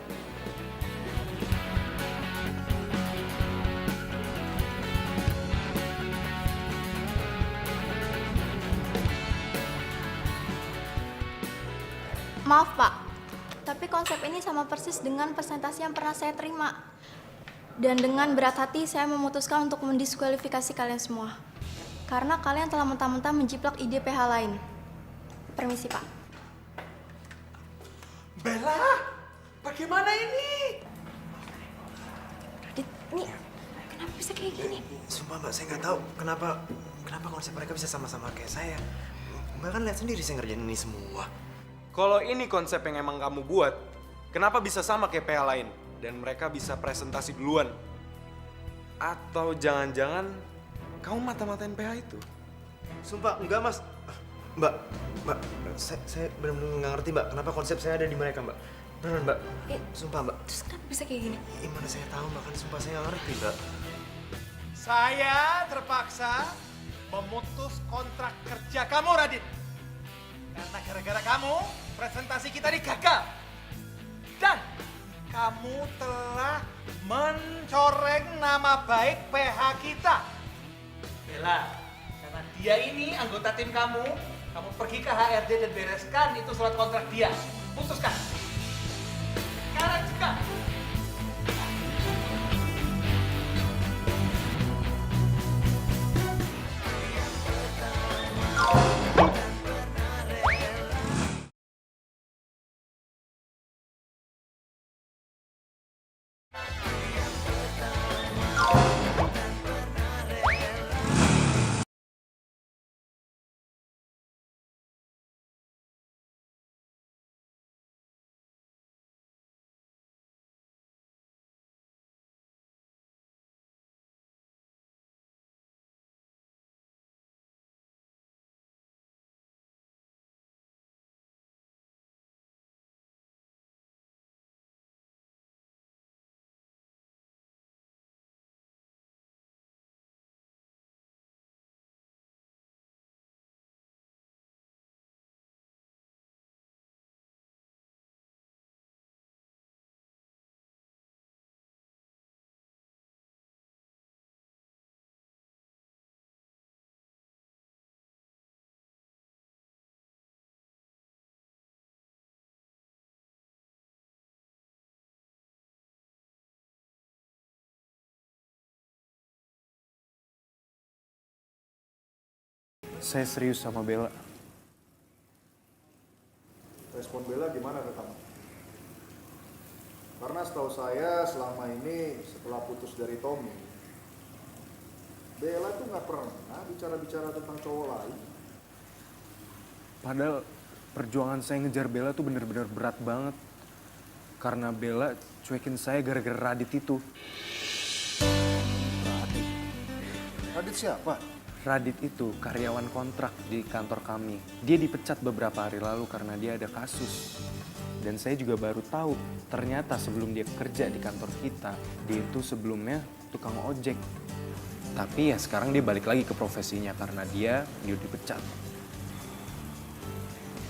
Maaf Pak, tapi konsep ini sama persis dengan presentasi yang pernah saya terima. Dan dengan berat hati saya memutuskan untuk mendiskualifikasi kalian semua. Karena kalian telah mentah-mentah menjiplak ide PH lain. Permisi Pak. Bella, bagaimana ini? Radit, nih kenapa bisa kayak gini? Sumpah Mbak, saya nggak tahu kenapa konsep mereka bisa sama-sama kayak saya. Mbak kan lihat sendiri saya ngerjain ini semua. Kalau ini konsep yang emang kamu buat, kenapa bisa sama kayak PH lain? Dan mereka bisa presentasi duluan? Atau jangan-jangan kamu mata-matain PH itu? Sumpah, enggak Mas. Mbak, saya benar-benar nggak ngerti Mbak, kenapa konsep saya ada di mereka Mbak. Beneran Mbak, sumpah Mbak. Terus kenapa bisa kayak gini? Gimana saya tahu Mbak, kan sumpah saya nggak ngerti Mbak. Saya terpaksa memutus kontrak kerja kamu, Radit. Karena gara-gara kamu, presentasi kita gagal. Dan kamu telah mencoreng nama baik PH kita. Bella, karena dia ini anggota tim kamu pergi ke HRD dan bereskan itu surat kontrak dia. Putuskan. Sekarang juga. Saya serius sama Bella. Respon Bella gimana ke kamu? Karena setahu saya selama ini setelah putus dari Tommy, Bella tuh nggak pernah bicara-bicara tentang cowok lain. Padahal perjuangan saya ngejar Bella tuh bener-bener berat banget. Karena Bella cuekin saya gara-gara Radit itu. Radit? Radit siapa? Radit itu karyawan kontrak di kantor kami. Dia dipecat beberapa hari lalu karena dia ada kasus. Dan saya juga baru tahu, ternyata sebelum dia kerja di kantor kita, dia itu sebelumnya tukang ojek. Tapi ya sekarang dia balik lagi ke profesinya karena dia dipecat.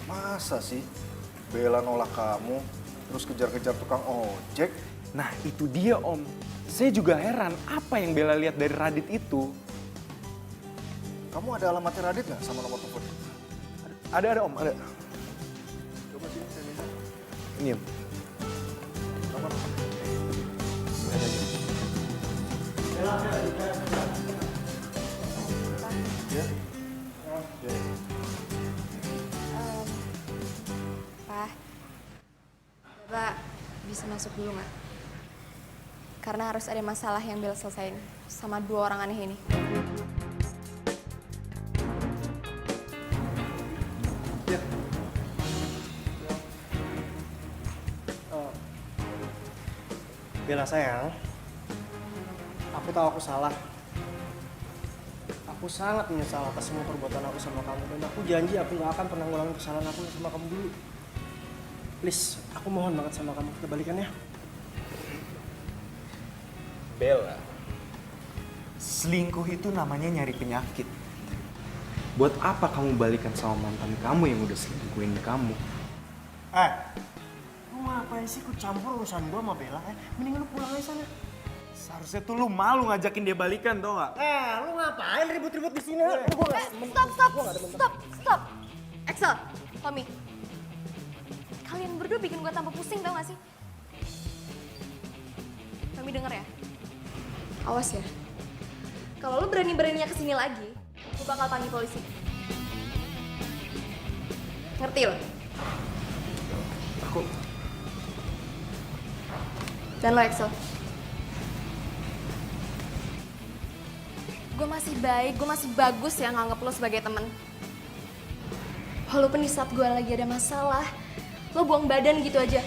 Masa sih Bella nolak kamu, terus kejar-kejar tukang ojek? Nah itu dia Om. Saya juga heran apa yang Bella lihat dari Radit itu. Kamu ada alamatnya Radit nggak sama nomor teleponnya? Ada Om, ada. Coba sini saya minta. Ini Om. Nomor. Pak, Bapak bisa masuk dulu nggak? Karena harus ada masalah yang Bella selesain sama 2 orang aneh ini. Ya. Bella sayang, aku tahu aku salah. Aku sangat menyesal atas semua perbuatan aku sama kamu. Dan aku janji aku gak akan pernah ngulangin kesalahan aku sama kamu dulu. Please, aku mohon banget sama kamu, kita balikan ya. Bella, selingkuh itu namanya nyari penyakit. Buat apa kamu balikan sama mantan kamu yang udah selingkuhin kamu? Lu ngapain sih ikut campur urusan gua sama Bella? Mending lu pulang aja sana. Seharusnya tuh lu malu ngajakin dia balikan, tau gak? Lu ngapain ribut-ribut di sini? Stop. Axel, Tommy. Kalian berdua bikin gue tambah pusing tau gak sih? Tommy denger ya. Awas ya. Kalau lu berani-beraninya kesini lagi, gue bakal panggil polisi. Ngerti lo? Aku... Dan lo Axel. Gue masih baik, gue masih bagus ya nganggep lo sebagai temen. Walaupun di saat gue lagi ada masalah, lo buang badan gitu aja.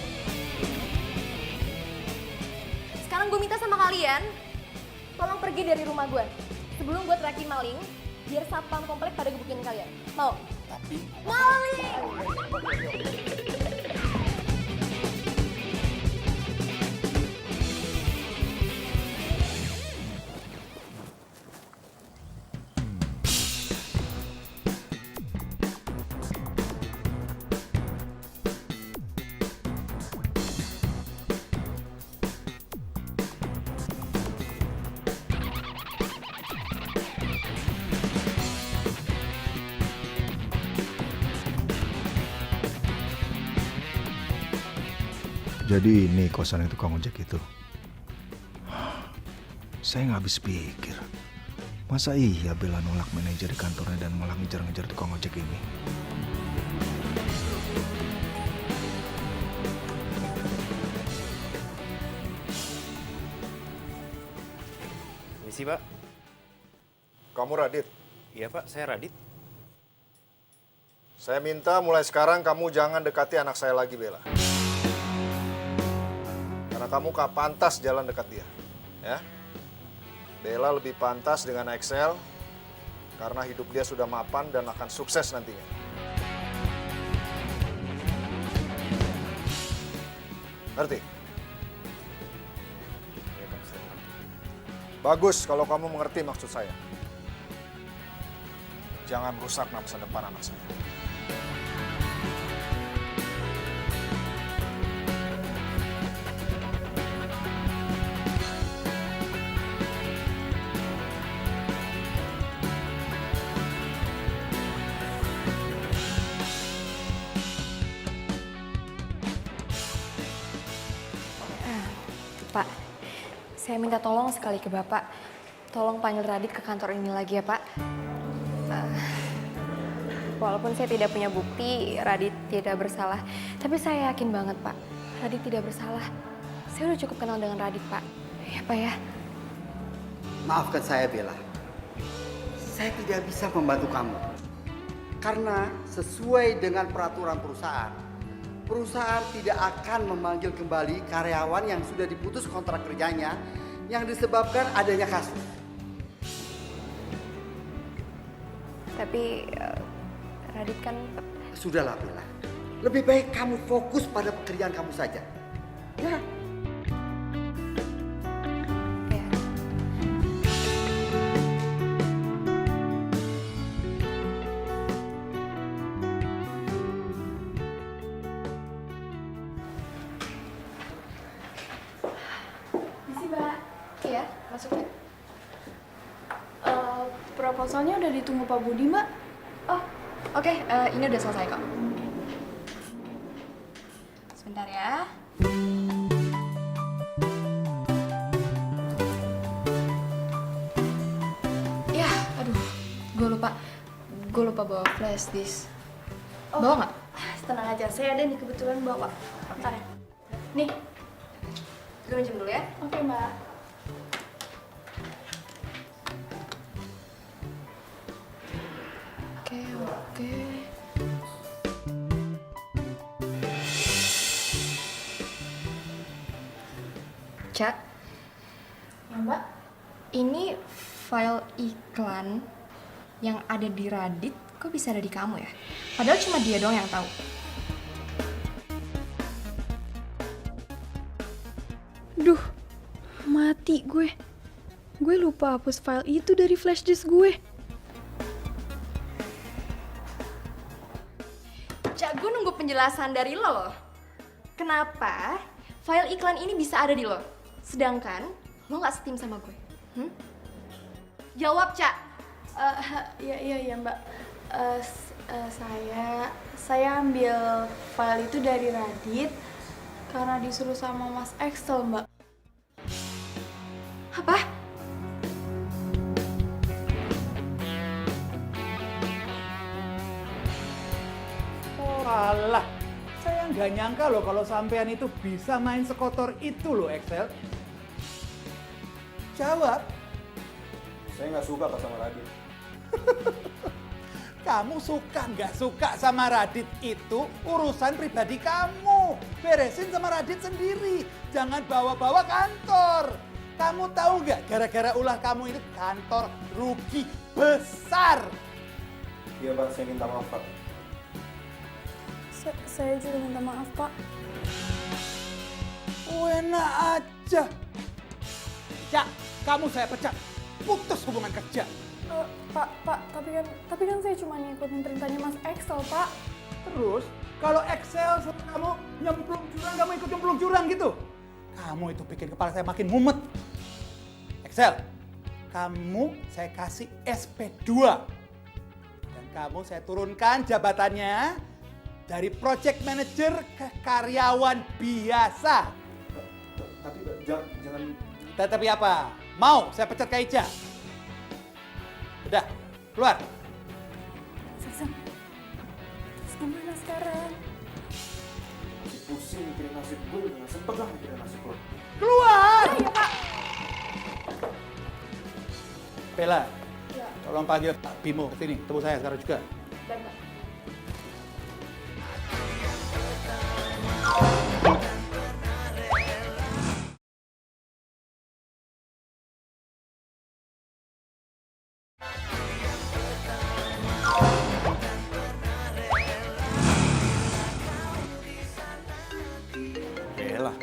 Sekarang gue minta sama kalian, tolong pergi dari rumah gue. Sebelum gue teriakin maling, biar satpam komplek pada gebukin kalian. Mau? Maling! Jadi ini kosan yang tukang ojek itu. Saya nggak habis pikir. Masa iya Bella nolak manajer di kantornya dan malah ngejar-ngejar tukang ojek ini? Misi, Pak. Kamu Radit? Iya, Pak. Saya Radit. Saya minta mulai sekarang kamu jangan dekati anak saya lagi, Bella. Karena kamu gak pantas jalan dekat dia, ya. Bella lebih pantas dengan Axel karena hidup dia sudah mapan dan akan sukses nantinya. Ngerti? Bagus kalau kamu mengerti maksud saya. Jangan rusak masa depan anak saya. Pak, saya minta tolong sekali ke Bapak. Tolong panggil Radit ke kantor ini lagi ya, Pak. Walaupun saya tidak punya bukti, Radit tidak bersalah. Tapi saya yakin banget, Pak. Radit tidak bersalah. Saya udah cukup kenal dengan Radit, Pak. Ya, Pak ya. Maafkan saya, Bella. Saya tidak bisa membantu kamu. Karena sesuai dengan peraturan perusahaan, perusahaan tidak akan memanggil kembali karyawan yang sudah diputus kontrak kerjanya yang disebabkan adanya kasus. Tapi Radit kan... Sudahlah Bella, lebih baik kamu fokus pada pekerjaan kamu saja. Ya. Misi, Mbak. Iya, masuk ya. Proposalnya udah ditunggu Pak Budi, Mbak. Oh, oke. Ini udah selesai kok. Sebentar ya. Ya, aduh. Gue lupa bawa flash disk. Bawa nggak? Tenang aja, saya ada nih kebetulan bawa. Bentar ya. Nih. Gue minjem dulu ya. Oke, Mbak. Oke. Cak, Ya, Mbak. ini file iklan yang ada di Radit kok bisa ada di kamu ya? Padahal cuma dia doang yang tahu. Duh, mati gue. Gue lupa hapus file itu dari flash disk gue. Cak, gue nunggu penjelasan dari lo loh. Kenapa file iklan ini bisa ada di lo? Sedangkan lo nggak setim sama gue. Jawab, Cak. Iya Mbak. Saya ambil file itu dari Radit karena disuruh sama Mas Excel, Mbak. Apa? Oh alah, saya nggak nyangka loh kalau sampean itu bisa main sekotor itu loh Excel. Jawab. Saya nggak suka Pak sama Radit. Kamu suka nggak suka sama Radit itu urusan pribadi kamu. Beresin sama Radit sendiri. Jangan bawa-bawa kantor. Kamu tahu nggak gara-gara ulah kamu ini kantor rugi besar. Iya Pak, saya minta maaf Pak. Saya juga minta maaf, Pak. Enak aja. Cak, kamu saya pecat. Putus hubungan kerja. Pak, tapi kan saya cuma ngikutin perintahnya Mas Excel, Pak. Terus, kalau Excel suruh kamu nyemplung jurang, kamu ikut nyemplung jurang gitu? Kamu itu bikin kepala saya makin mumet. Excel, kamu saya kasih SP2. Dan kamu saya turunkan jabatannya dari project manager ke karyawan biasa. Tapi jangan... Tapi apa? Mau saya pecat Kak Ica? Udah, keluar. Terus gimana sekarang? Pusing mikirin nasib gue, udah gak sempet lah mikirin nasib lo. Keluar! Ya, Pak. Bella, Ya. tolong panggil Pak Bimo ke sini, temui saya sekarang juga. Dan, Pak. Bella,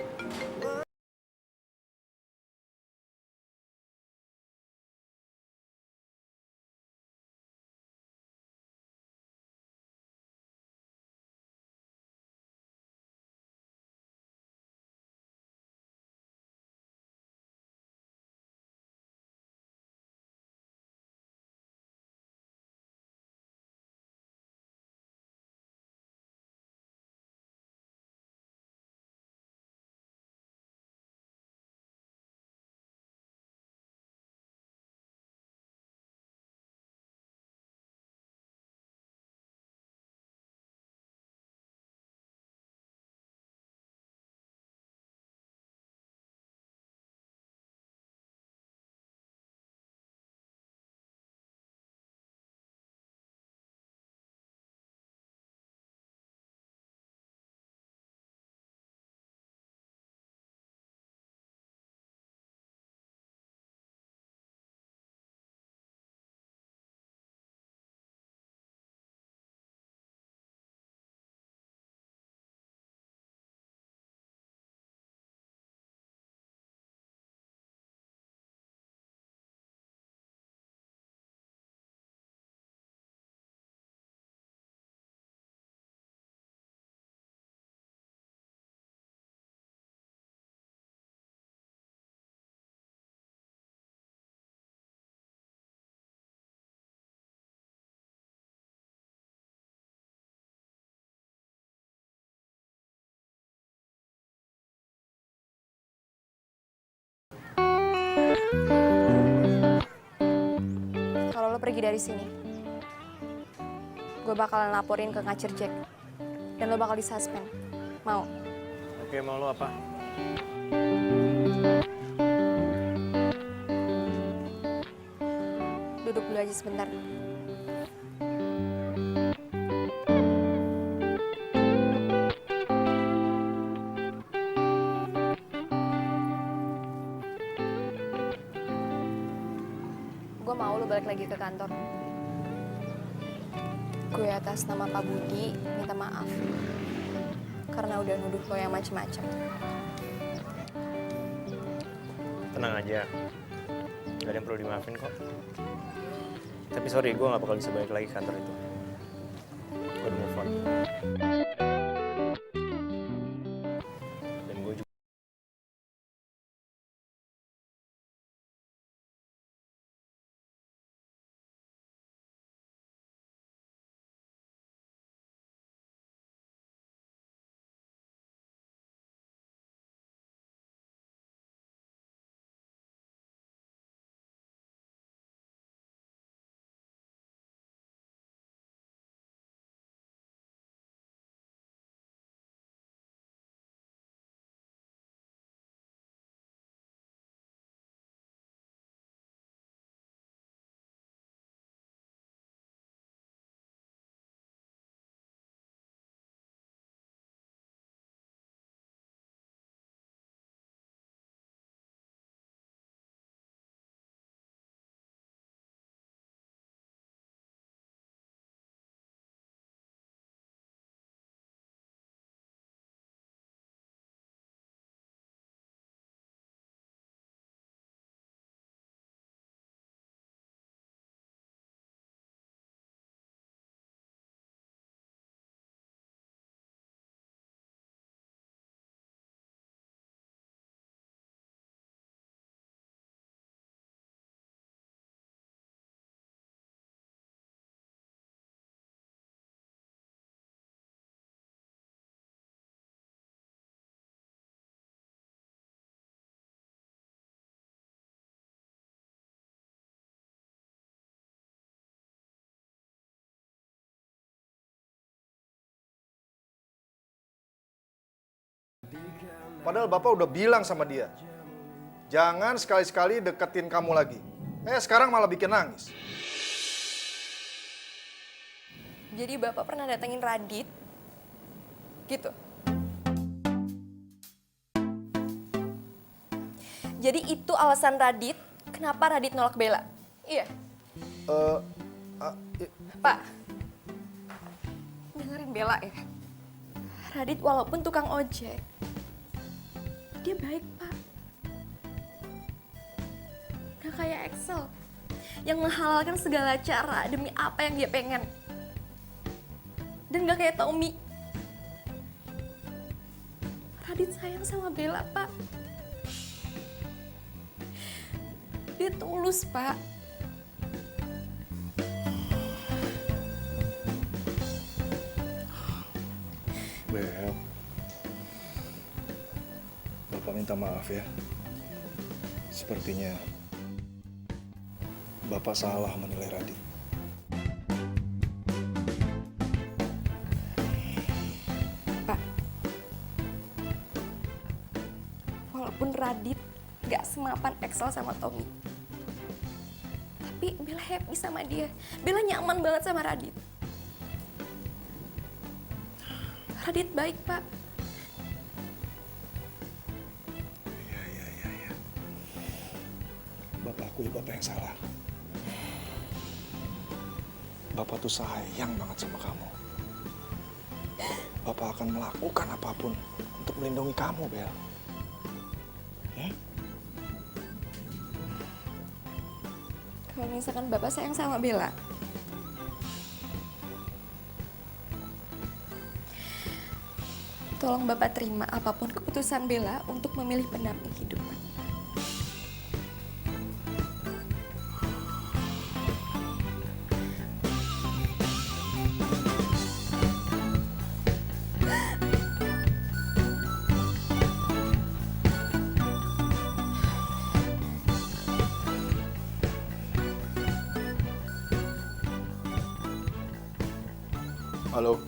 pergi dari sini. Gue bakalan laporin ke ngacir Jack. Dan lo bakal disuspend. Mau? Oke, mau lo apa? Duduk dulu aja sebentar. Gue mau lo balik lagi ke kantor. Gue atas nama Pak Budi minta maaf. Karena udah nuduh lo yang macem-macem. Tenang aja. Gak ada yang perlu dimaafin kok. Tapi sorry, gue gak bakal bisa balik lagi ke kantor itu. Gue udah move on. Dan gue juga... Padahal Bapak udah bilang sama dia, jangan sekali-sekali deketin kamu lagi. Sekarang malah bikin nangis. Jadi Bapak pernah datengin Radit? Gitu? Jadi itu alasan Radit kenapa Radit nolak Bella? Iya? Pak, dengerin Bella ya. Radit walaupun tukang ojek, dia baik, Pak. Gak kayak Axel, yang menghalalkan segala cara demi apa yang dia pengen. Dan gak kayak Tommy. Radit sayang sama Bella, Pak. Dia tulus, Pak. Bel, Bapak minta maaf ya. Sepertinya Bapak salah menilai Radit. Pak, walaupun Radit gak semapan Axel sama Tommy, tapi Bella happy sama dia. Bella nyaman banget sama Radit. Radit baik, Pak. Iya. Bapak akui Bapak yang salah. Bapak tuh sayang banget sama kamu. Bapak akan melakukan apapun untuk melindungi kamu, Bel. Ya? Kalau misalkan Bapak sayang sama Bella, tolong Bapak terima apapun keputusan Bella untuk memilih pendamping hidup. Halo.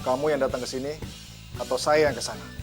Kamu yang datang ke sini atau saya yang ke sana?